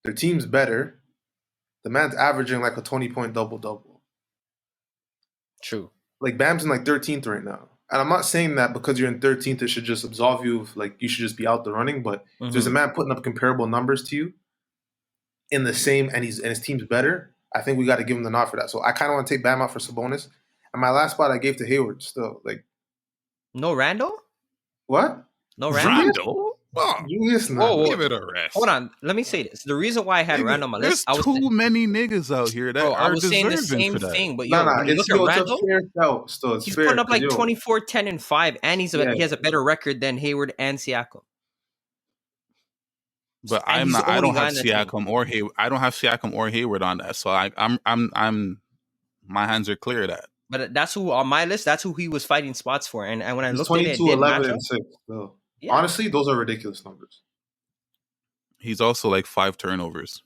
Their team's better. The man's averaging like a 20-point double-double. True. Like Bam's in like 13th right now. And I'm not saying that because you're in 13th, it should just absolve you of like you should just be out the running. But if there's a man putting up comparable numbers to you in the same and his team's better, I think we got to give him the nod for that. So I kind of want to take Bam out for Sabonis. And my last spot I gave to Hayward still. Like, no Randall? What? No Randall? Randall? Oh, Whoa. Give it a rest. Hold on. Let me say this. The reason why I had Randall on my list, there's too many niggas out here that are saying the same thing. But when you look at Randall, he's putting up like 24, 10, and 5, and he has a better record than Hayward and Siakam. But I don't have Siakam or Hayward. I don't have Siakam or Hayward on that. So I'm my hands are clear of that. But that's who on my list. That's who he was fighting spots for. And when I looked at it, 22, 11, and 6. So. Yeah. Honestly, those are ridiculous numbers. He's also like 5 turnovers.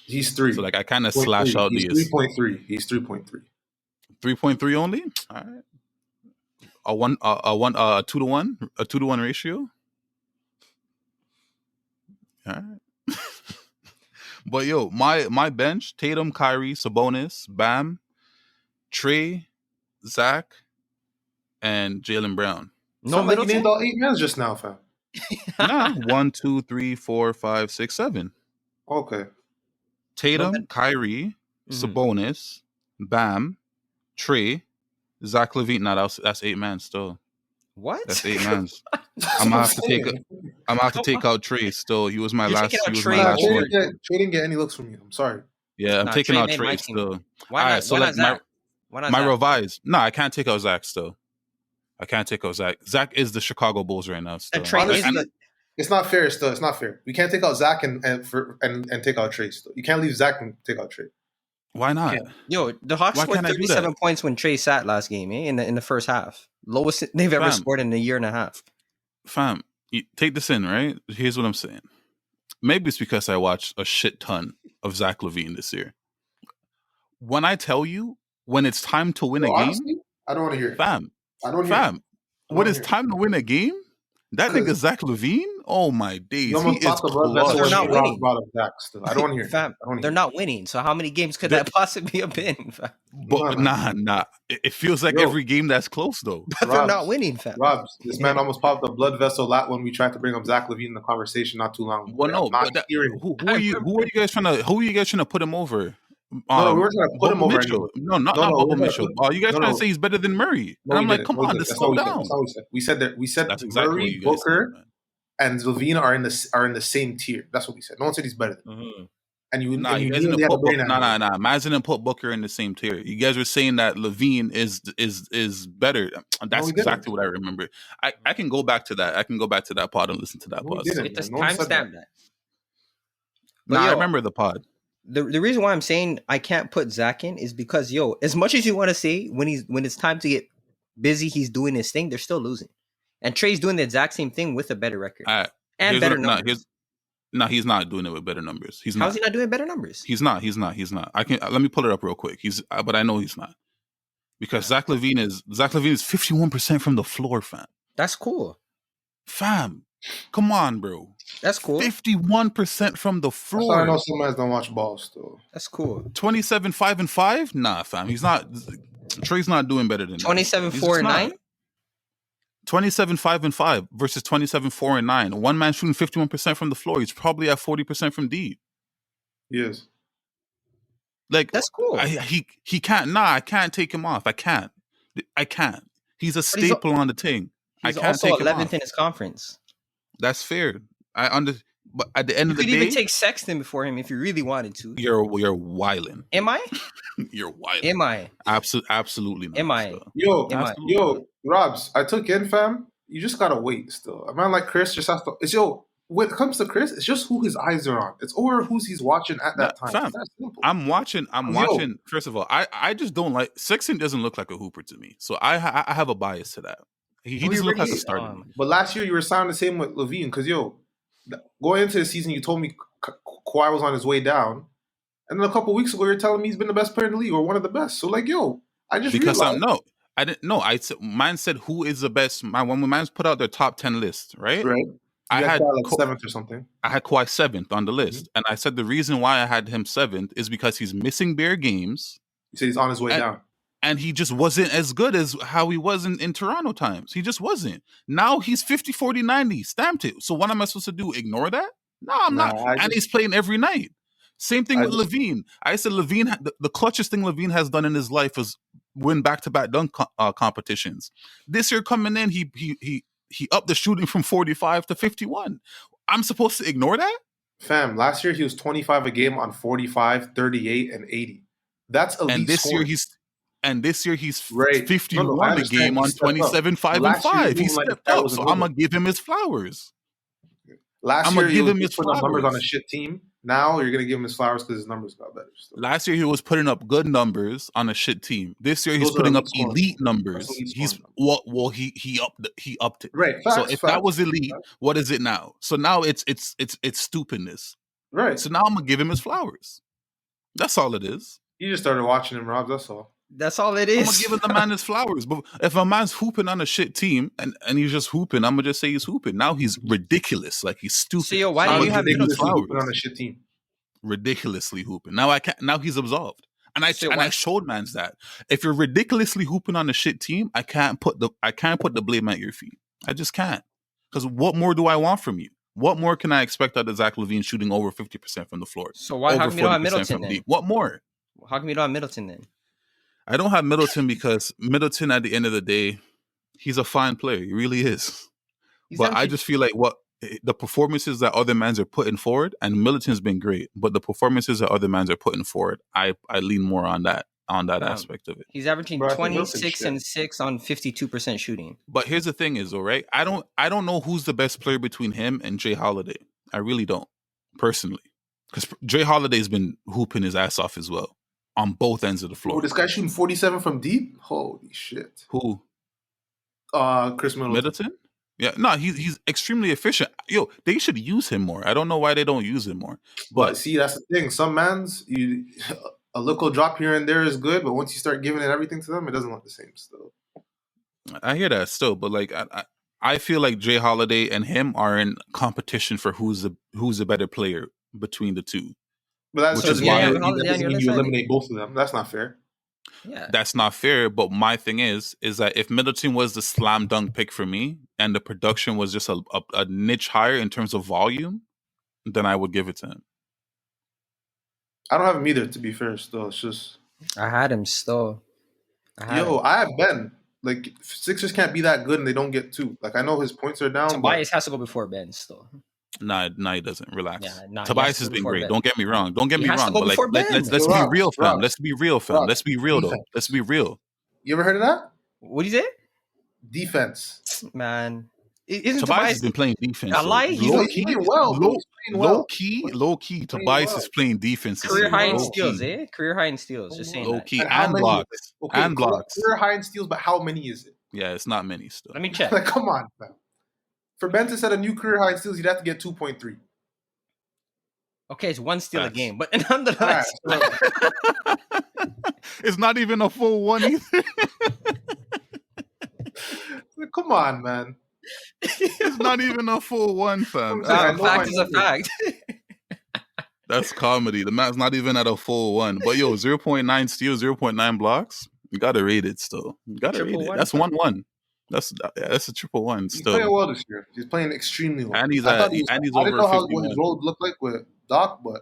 He's 3. So like I kind of slash out these. 3.3. He's 3.3. 3.3 only. All right. A 2-to-1, a 2-to-1 ratio. All right. But yo, my bench: Tatum, Kyrie, Sabonis, Bam, Trey, Zach, and Jaylen Brown. No, like you named all 8 men just now, fam. Nah, 1, 2, 3, 4, 5, 6, 7. Okay. Tatum, Kyrie, Sabonis, Bam, Trey, Zach LaVine. Nah, that's 8 men still. What? That's 8 men. I'm gonna have to take out Trey still. He was my last. He was my last one. Trey didn't get any looks from you. I'm sorry. Yeah, I'm taking out Trey still. Why not? So like my revised. No, I can't take out Zach still. I can't take out Zach. Zach is the Chicago Bulls right now. Still. It's not fair. Still, it's not fair. We can't take out Zach and take out Trey. Still, you can't leave Zach and take out Trey. Why not? Yo, the Hawks Why scored can't I do 37 that? points when Trey sat last game, in the first half. Lowest they've ever scored in a year and a half. Fam, take this in, right? Here's what I'm saying. Maybe it's because I watched a shit ton of Zach LaVine this year. When I tell you, when it's time to win a game, honestly, I don't want to hear it. Fam, I don't hear it. when it's time to win a game, that nigga Zach LaVine, oh my days, You almost he is popped the blood vessel They're when not you winning. brought up Zach. Still, I don't want to hear it. Fam, they're not winning. So how many games could that possibly have been? Fam? But nah. It feels like every game that's close though. But they're not winning, fam. Robs, this man almost popped a blood vessel when we tried to bring up Zach LaVine in the conversation not too long ago. Well, no, but who are you guys trying to put him over? No, we were trying to put him over. Mitchell. No, not Bubba Mitchell. You guys trying to say he's better than Murray? And I'm like, come on, just slow down. That's not what we said. We said That's exactly Murray, Booker, and LaVine are in the same tier. That's what we said. No one said he's better than him. And you guys didn't put Imagine didn't put Booker in the same tier. You guys were saying that LaVine is better. That's exactly what I remember. I can go back to that. I can go back to that pod and listen to that pod. It just timestamp that. But I remember the pod. The reason why I'm saying I can't put Zach in is because, as much as you want to say when it's time to get busy, he's doing his thing, they're still losing. And Trey's doing the exact same thing with a better record. And better numbers. No, he's not doing it with better numbers. How's he not doing better numbers? He's not. Let me pull it up real quick. But I know he's not. Because Zach LaVine is 51% from the floor, fam. That's cool. Fam, come on, bro. That's cool. 51% from the floor. I know some guys don't watch ball still. That's cool. 27, 5 and 5? Nah, fam. He's not. Trey's not doing better than 27, 4 and 9? 27, 5 and 5 versus 27, 4 and 9. One man shooting 51% from the floor. He's probably at 40% from deep. Yes. Like, that's cool. He can't. Nah, I can't take him off. I can't. He's a staple on the team. He's I can't also take him 11th off. in his conference. That's fair. But at the end of the day, you could even take Sexton before him if you really wanted to. You're wilding. Am I? You're wilding. Am I? Absolutely not. Am I? Yo, Robs, I took in, fam. You just gotta wait still. A man like Chris just has to. When it comes to Chris, it's just who his eyes are on. It's over who he's watching at that time. Fam, I'm watching. First of all, I just don't like Sexton. Doesn't look like a hooper to me, so I have a bias to that. He doesn't look like a starter. But last year you were sounding the same with LaVine because going into the season you told me Kawhi was on his way down, and then a couple weeks ago you're telling me he's been the best player in the league or one of the best. So I just realized. I didn't know. Mine said who is the best. When mine's put out their top 10 list, right? Right. I had Kawhi 7th or something. I had Kawhi 7th on the list, and I said the reason why I had him 7th is because he's missing bare games. You said he's on his way down. And he just wasn't as good as how he was in Toronto times. He just wasn't. Now he's 50, 40, 90. Stamped it. So what am I supposed to do? Ignore that? No, I'm not. And he's playing every night. Same thing with LaVine. I said LaVine, the clutchest thing LaVine has done in his life is win back-to-back dunk competitions. This year coming in, he upped the shooting from 45 to 51. I'm supposed to ignore that? Fam, last year he was 25 a game on 45, 38, and 80. That's elite scoring. And this year he's right. 51 a game on 27, 5 and 5. He stepped up, so I'm gonna give him his flowers. Last year he was putting up numbers on a shit team. Now you're gonna give him his flowers because his numbers got better. Last year he was putting up good numbers on a shit team. This year he's putting up elite numbers. He upped it. Right. So if that was elite, what is it now? So now it's stupidness. Right. So now I'm gonna give him his flowers. That's all it is. You just started watching him, Rob. That's all. That's all it is. I'm gonna give the man his flowers. But if a man's hooping on a shit team and he's just hooping, I'm gonna just say he's hooping. Now he's ridiculous. Like he's stupid. So why do you have Middleton hooping on a shit team? Ridiculously hooping. Now I can't. Now he's absolved. And I showed mans that if you're ridiculously hooping on a shit team, I can't put the blame at your feet. I just can't. Because what more do I want from you? What more can I expect out of Zach LaVine shooting over 50% from the floor? So how come you don't have Middleton then? What more? How come you don't have Middleton then? I don't have Middleton because Middleton, at the end of the day, he's a fine player. He really is. But I just feel like the performances that other mans are putting forward, and Middleton's been great, but the performances that other mans are putting forward, I lean more on that on that Fam, aspect of it. he's averaging Bro, I think Middleton 26 shit. and 6 on 52% shooting. But here's the thing is, though, right? I don't know who's the best player between him and Jay Holiday. I really don't, personally. Because Jay Holiday's been hooping his ass off as well on both ends of the floor. Oh, this guy shooting 47 from deep? Holy shit. Who? Chris Middleton. Middleton? Yeah, no, he's extremely efficient. Yo, they should use him more. I don't know why they don't use him more. But see, that's the thing. Some mans, a little drop here and there is good, but once you start giving it everything to them, it doesn't look the same still. I hear that still, but like I feel like Jay Holiday and him are in competition for who's the better player between the two. But that's Which is just why- that doesn't mean you eliminate both of them. That's not fair. Yeah. That's not fair. But my thing is that if Middleton was the slam dunk pick for me and the production was just a niche higher in terms of volume, then I would give it to him. I don't have him either, to be fair. Still, it's just I had him still. I have Ben. Like Sixers can't be that good and they don't get two. Like I know his points are down. Tobias has to go before Ben still. Nah, he doesn't. Relax. Yeah, Tobias has been great. Ben. Don't get me wrong. He has to go But before Ben. let's Yo, be Rob, real, fam. Rob, Let's be real, fam. Rob, Let's be real, though. defense. Let's be real. You ever heard of that? What do you say? Defense. Man. Isn't Tobias has been playing defense. I though. lie. He's playing well. low- He's playing well. Low key. Tobias well. is playing defense. this career year. high in Low steals, key. eh? Career high in steals. Just saying Low that. key And how and many blocks. is it? Okay, And blocks. Career high in steals, but how many is it? Yeah, it's not many still. Let me check. Like, come on, fam. For Ben to set a new career high in steals, he'd have to get 2.3. Okay, it's one steal a Facts. game, but All nonetheless, right, so, It's not even a full one either. come on, man. It's not even a full one, fam. I know fact my is a numbers. fact. That's comedy. The man's not even at a full one. But yo, 0.9 steals, 0.9 blocks. You gotta rate it still. You gotta rate Triple it. one, That's fam. 1-1. That's a triple one He's playing still. well this year. He's playing extremely well. And he's I thought at- and he's I didn't over know what 51. his role looked like with Doc, but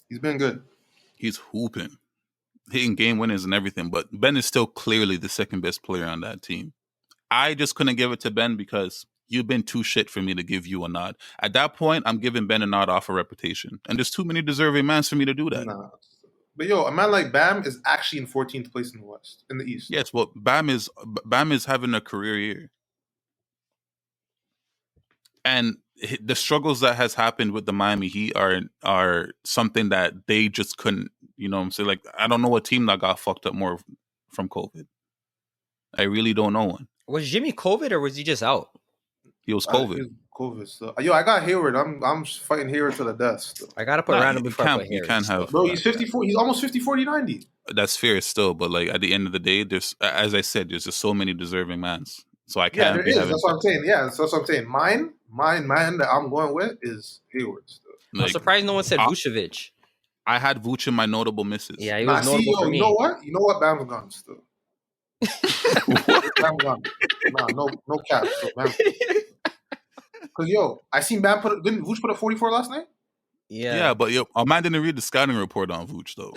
he's been good. He's hooping, hitting game winners and everything. But Ben is still clearly the second best player on that team. I just couldn't give it to Ben because you've been too shit for me to give you a nod. At that point, I'm giving Ben a nod off of reputation. And there's too many deserving mans for me to do that. Nah. But yo, a man like Bam is actually in 14th place in the West, in the East. Yes, well, Bam is having a career year. And the struggles that has happened with the Miami Heat are something that they just couldn't, you know what I'm saying? Like, I don't know a team that got fucked up more from COVID. I really don't know one. Was Jimmy COVID or was he just out? He was COVID. COVID stuff. Yo, I got Hayward. I'm fighting Hayward to the death. Still. I gotta put Nah, random you before I can't- put you Harris. can't have- Bro, he's 54. He's almost 50, 40, 90. That's fair still, but like at the end of the day, there's, as I said, there's just so many deserving mans. So I Yeah, can't there be is. having. That's what I'm saying. Yeah, that's what I'm saying. Mine man that I'm going with is Hayward. Still. I'm Like, surprised no one said I- Vucevic. I had Vooch in my notable misses. Yeah, he Nah, was see, notable yo, for you me. know what? You know what? Bam's gone still. Bam's gone. Nah, no cap. So Bam. Cause yo, I seen Bam didn't Vooch put up 44 last night? Yeah, but yo, a man didn't read the scouting report on Vooch though.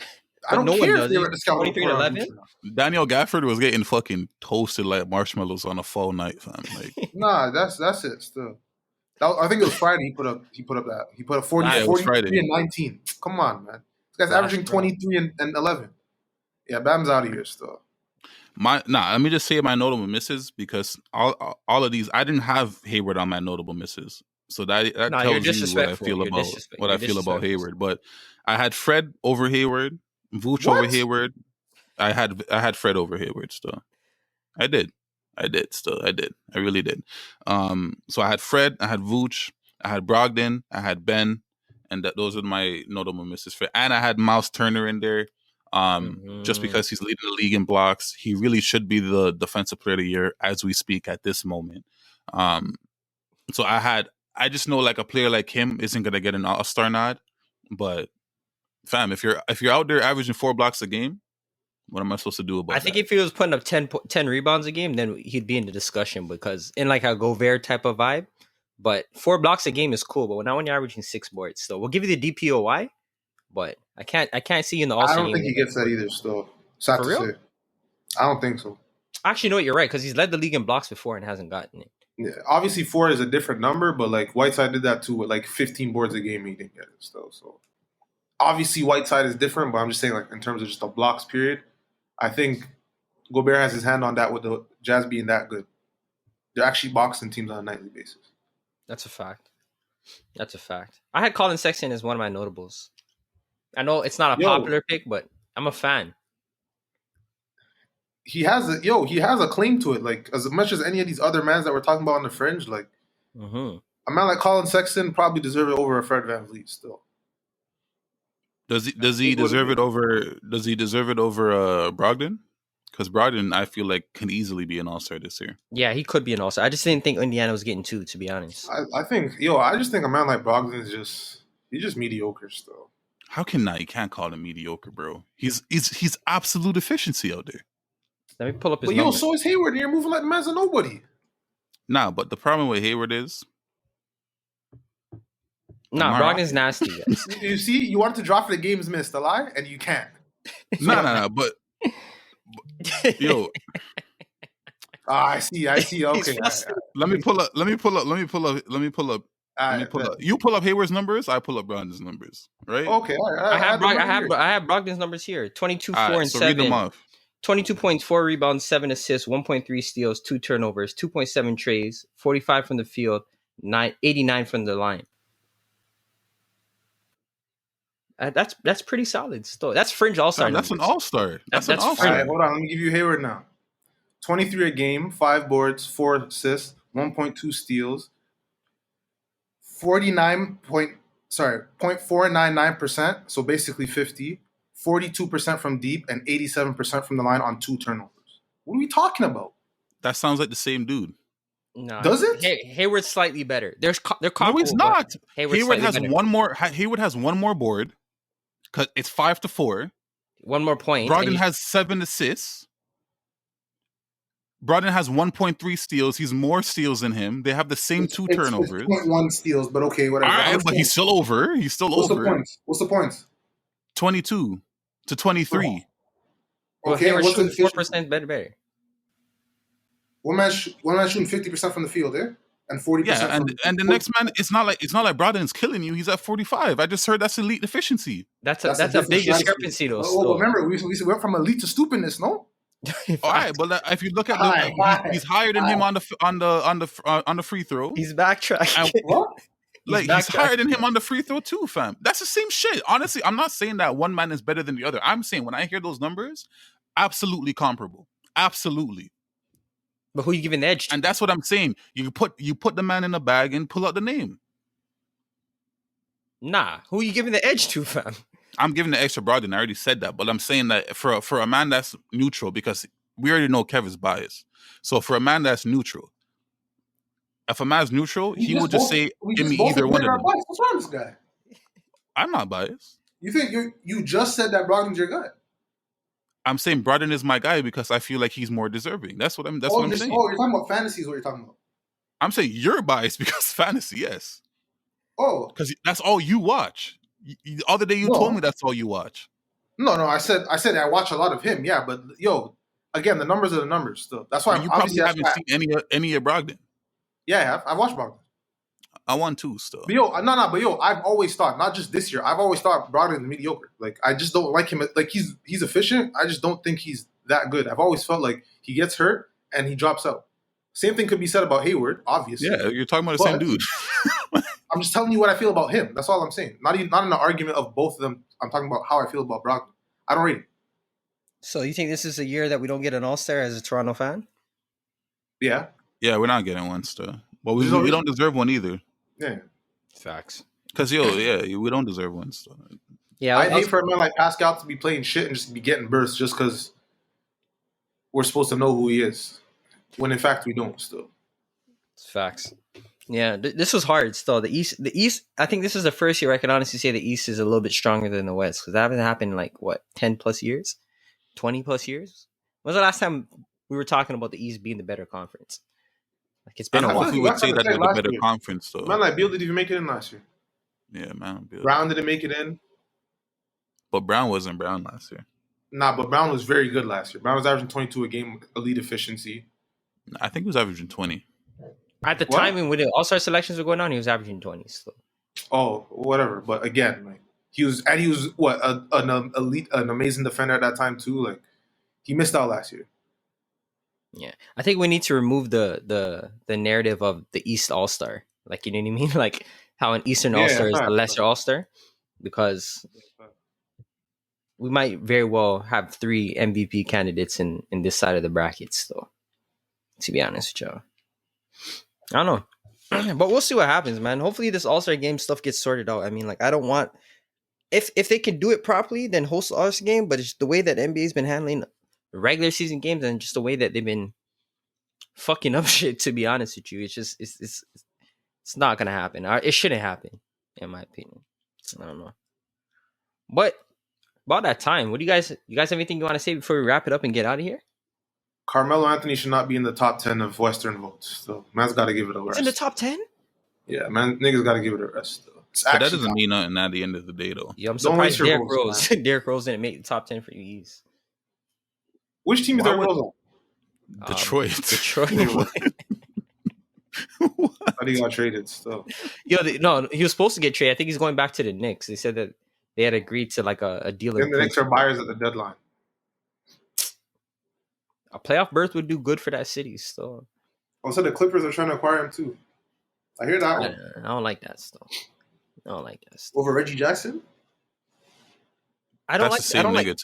I don't no one care does if they it. were at the scouting 23 report on 11? Vooch or not. Daniel Gafford was getting fucking toasted like marshmallows on a fall night, fam. Like, Nah, that's it still. I think it was Friday. He put up 40, Yeah, it was 43 Friday. and 19. Come on, man. This guy's Gosh, averaging bro. 23 and 11. Yeah, Bam's out of here still. let me just say my notable misses because all of these I didn't have Hayward on my notable misses, so that Nah, you're tells you what I disrespectful. feel You're about disrespectful. what I You're feel about disrespectful. Hayward. But I had Fred over Hayward, Vooch What? over Hayward. I had Fred over Hayward still. I did still. I did. I really did. So I had Fred, I had Vooch, I had Brogdon, I had Ben, and those are my notable misses. And I had Miles Turner in there. Just because he's leading the league in blocks, he really should be the defensive player of the year as we speak at this moment. So I just know like a player like him isn't gonna get an all-star nod, but fam, if you're out there averaging 4 blocks a game, what am I supposed to do about I think that? if he was putting up 10 rebounds a game, then he'd be in the discussion because in like a Gobert type of vibe. But 4 blocks a game is cool, but now when you're averaging 6 boards, still we'll give you the DPOY, but I can't see you in the I All-Star don't game. think he gets that either still. Sad For to real? say. I don't think so. Actually, no, you're right because he's led the league in blocks before and hasn't gotten it. Yeah, obviously 4 is a different number, but like Whiteside did that too with like 15 boards a game. He didn't get it still. So Obviously, Whiteside is different, but I'm just saying, like, in terms of just the blocks period, I think Gobert has his hand on that with the Jazz being that good. They're actually boxing teams on a nightly basis. That's a fact. That's a fact. I had Colin Sexton as one of my notables. I know it's not a popular pick, but I'm a fan. He has a claim to it. Like, as much as any of these other mans that we're talking about on the fringe, like a man like Colin Sexton probably deserves it over a Fred VanVleet still. Does he deserve it over Brogdon? Because Brogdon, I feel like, can easily be an all-star this year. Yeah, he could be an all-star. I just didn't think Indiana was getting two, to be honest. I just think a man like Brogdon is just mediocre still. How can not? You can't call him mediocre, bro. He's absolute efficiency out there. Let me pull up his numbers. So is Hayward, and you're moving like the man's a nobody. Nah, but the problem with Hayward is... Nah, Brogdon's nasty. You see, you wanted to drop for the games missed, a lie, and you can't. No, but yo... I see. Okay. Let me pull up. You pull up Hayward's numbers. I pull up Brogdon's numbers. Right? Okay. I have Brogdon's numbers here. 22, 4, and 7. Read them off. 22 points, 4 rebounds, 7 assists, 1.3 steals, 2 turnovers, 2.7 trays, 45 from the field, 89 from the line. That's pretty solid still. That's fringe all-star. That's an all-star. That's an all-star. All right, hold on. Let me give you Hayward now. 23 a game, 5 boards, 4 assists, 1.2 steals, 0.499%, so basically 50, 42% from deep, and 87% from the line on 2 turnovers. What are we talking about? That sounds like the same dude. No, does it? Hayward's slightly better. They're no, he's not. Hayward has better. Hayward has one more board because it's 5-4. One more point. Brogdon has 7 assists. Brogdon has 1.3 steals. He's more steals than him. They have the same 2 turnovers. 0.1 steals, but okay, whatever. All right, but he's still over. What's the points? 22 to 23. Well, Hayward's shooting 4% better. One man shooting 50% from the field, and 40%. Yeah, and the next man, it's not like Brogdon's killing you. He's at 45. I just heard that's elite efficiency. That's a big discrepancy, though. Remember, we went from elite to stupidness, no? All right, but if you look at he's higher than him on the free throw. He's backtracking. He's higher than him on the free throw too, fam. That's the same shit. Honestly, I'm not saying that one man is better than the other. I'm saying when I hear those numbers, absolutely comparable, absolutely. But who you giving the edge to? And that's what I'm saying. You put the man in a bag and pull out the name. Nah, who you giving the edge to, fam? I'm giving the extra Brogdon. I already said that, but I'm saying that for a man that's neutral, because we already know Kevin's bias. So for a man that's neutral, if a man's neutral, he will just say, "Give me either one of them." What's wrong with this guy? I'm not biased. You think you just said that Brogdon's your guy? I'm saying Brogdon is my guy because I feel like he's more deserving. That's what I'm saying. Oh, you're talking about fantasy is what you're talking about. I'm saying you're biased because fantasy, yes. Oh, because that's all you watch. The other day you told me that's all you watch. No. I said I watch a lot of him. Yeah, but again, the numbers are the numbers. Still, that's why you probably haven't seen any of Brogdon. Yeah, I have. I've watched Brogdon. I won too, still. But I've always thought, not just this year, I've always thought Brogdon is mediocre. Like, I just don't like him. Like, he's efficient. I just don't think he's that good. I've always felt like he gets hurt and he drops out. Same thing could be said about Hayward, obviously. Yeah, you're talking about the same dude. I'm just telling you what I feel about him. That's all I'm saying. Not in an argument of both of them. I'm talking about how I feel about Brogdon. I don't rate him. So you think this is a year that we don't get an All-Star as a Toronto fan? Yeah. Yeah, we're not getting one still. Well, we don't deserve one either. Yeah. Facts. Because, we don't deserve one still. Yeah, I'd hate for a man like Pascal to be playing shit and just be getting bursts just because we're supposed to know who he is. When, in fact, we don't still. It's facts. Yeah, this was hard still. The East, I think this is the first year I can honestly say the East is a little bit stronger than the West, because that hasn't happened in 10 plus years? 20 plus years? When was the last time we were talking about the East being the better conference? It's been a while. I think we would say that they're the better conference, though. Man, like Beal didn't even make it in last year. Yeah, man. Beal. Brown didn't make it in. But Brown wasn't Brown last year. Nah, but Brown was very good last year. Brown was averaging 22 a game, elite efficiency. I think he was averaging 20. At the time when the All-Star selections were going on, he was averaging 20s. So. Oh, whatever. But again, He was what an elite, an amazing defender at that time too. Like he missed out last year. Yeah, I think we need to remove the narrative of the East All Star. Like, you know what I mean? Like how an Eastern All Star is the lesser All Star, because we might very well have 3 MVP candidates in this side of the bracket still. To be honest with you, I don't know, but we'll see what happens, man. Hopefully, this All Star game stuff gets sorted out. I mean, like, I don't want, if they can do it properly, then host the All Star game. But it's the way that NBA's been handling regular season games and just the way that they've been fucking up shit. To be honest with you, it's just it's not gonna happen. It shouldn't happen, in my opinion. I don't know, but about that time, what do you guys have anything you want to say before we wrap it up and get out of here? Carmelo Anthony should not be in the top 10 of Western votes. So man's got to give it a rest. In the top 10? Yeah, man, niggas got to give it a rest. Though. But that doesn't mean nothing at the end of the day, though. Yeah, I'm surprised Derrick Rose didn't make the top 10 for you East. Which team is Derrick Rose on? Detroit. Detroit. How he got traded still? Yo, no, he was supposed to get traded. I think he's going back to the Knicks. They said that they had agreed to like a deal. And the Knicks are buyers at the deadline. A playoff berth would do good for that city still. Also, the Clippers are trying to acquire him too. I hear that one. I don't like that stuff. Over Reggie Jackson? I don't like.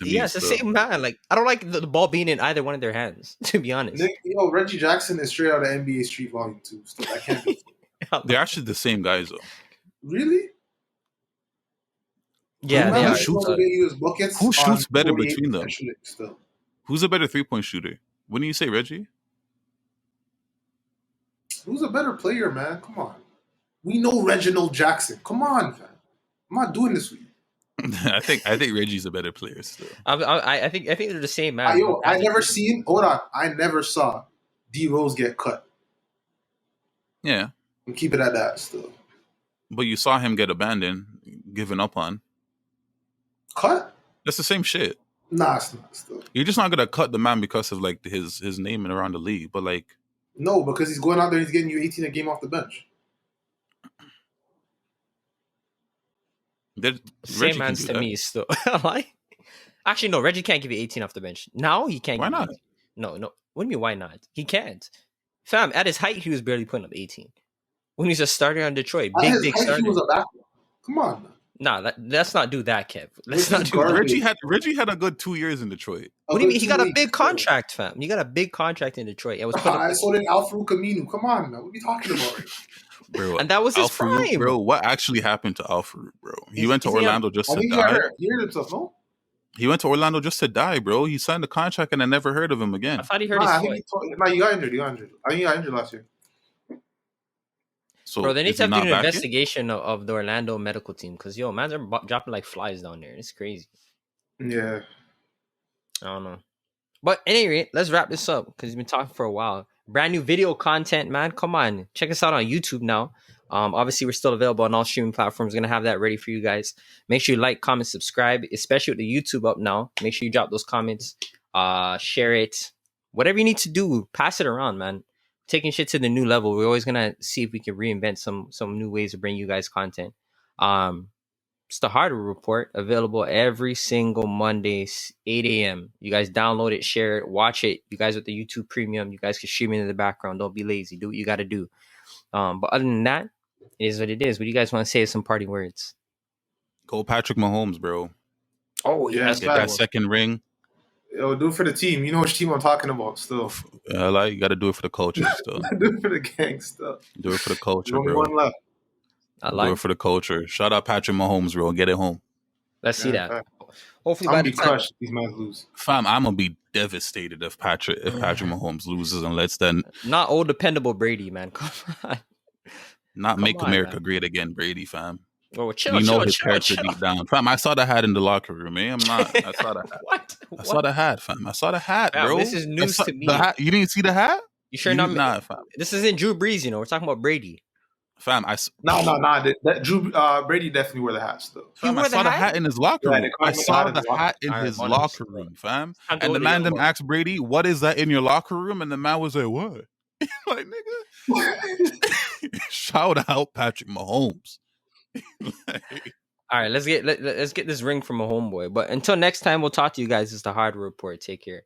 Yeah, it's the same man. Like, I don't like the ball being in either one of their hands. To be honest, Reggie Jackson is straight out of NBA Street Volume 2. Still, I can't be. They're actually the same guys, though. Really? Yeah, they are. Who shoots better between them? Who's a better 3-point shooter? Wouldn't you say Reggie? Who's a better player, man? Come on. We know Reginald Jackson. Come on, man. I'm not doing this with you. I think Reggie's a better player still. I think they're the same, man. I never saw D Rose get cut. Yeah. And keep it at that still. But you saw him get abandoned, given up on. Cut? That's the same shit. Nah, it's not still. You're just not gonna cut the man because of like his name and around the league, but like no, because he's going out there, he's getting you 18 a game off the bench. Same man's to me still. Like, actually, no, Reggie can't give you 18 off the bench. Now he can't. Why not? No. What do you mean? Why not? He can't. Fam, at his height, he was barely putting up 18 when he's a starter on Detroit. Big starter. He was a backup. Come on. Nah, let's not do that, Kev. Let's not do that. Reggie had a good 2 years in Detroit. What do you mean? He got a big contract, fam. He got a big contract in Detroit. So did Al-Farouq Aminu. Come on, man. What are you talking about? Bro, and that was his prime. Bro, what actually happened to Al-Farouq, bro? He went to Orlando just to die. He hurt himself, no? He went to Orlando just to die, bro. He signed the contract and I never heard of him again. I thought he hurt his foot. He got injured. I think he got injured last year. So bro, they need to do an investigation of the Orlando medical team because, man, they're dropping like flies down there. It's crazy. Yeah. I don't know. But at any rate, let's wrap this up because we've been talking for a while. Brand new video content, man. Come on. Check us out on YouTube now. Obviously, we're still available on all streaming platforms. Going to have that ready for you guys. Make sure you like, comment, subscribe, especially with the YouTube up now. Make sure you drop those comments. Share it. Whatever you need to do, pass it around, man. Taking shit to the new level. We're always going to see if we can reinvent some new ways to bring you guys content. It's the Hardwood Report, available every single Monday, 8 a.m. You guys download it, share it, watch it. You guys with the YouTube Premium, you guys can stream it in the background. Don't be lazy. Do what you got to do. But other than that, it is what it is. What do you guys want to say as some parting words? Go Patrick Mahomes, bro. Oh, yeah. Get that second ring. Yo, do it for the team. You know which team I'm talking about still. You got to do it for the culture still. Do it for the gang stuff. Do it for the culture, only bro. One left. Do it for the culture. Shout out Patrick Mahomes, bro. Get it home. Let's see that. Hopefully, I'm gonna be crushed. These men lose. Fam, I'm gonna be devastated if Patrick Mahomes loses and lets then not old dependable Brady, man. Come on. Not Come make on, America man. Great again, Brady, fam. Oh, chill, you know his character deep down. Fam, I saw the hat in the locker room, man. I saw the hat. What? I saw the hat, fam. I saw the hat, bro. This is news to me. You didn't see the hat? You sure not? Fam. This isn't Drew Brees, We're talking about Brady. Fam, No. That Drew Brady definitely wore the hat still. Fam, I saw the hat in his locker room. I saw the hat in his locker room, fam. And the man then asked Brady, "What is that in your locker room?" And the man was like, "What?" Like, nigga. Shout out Patrick Mahomes. All right, let's get this ring from a homeboy. But until next time, we'll talk to you guys. It's the Hardwood Report. Take care.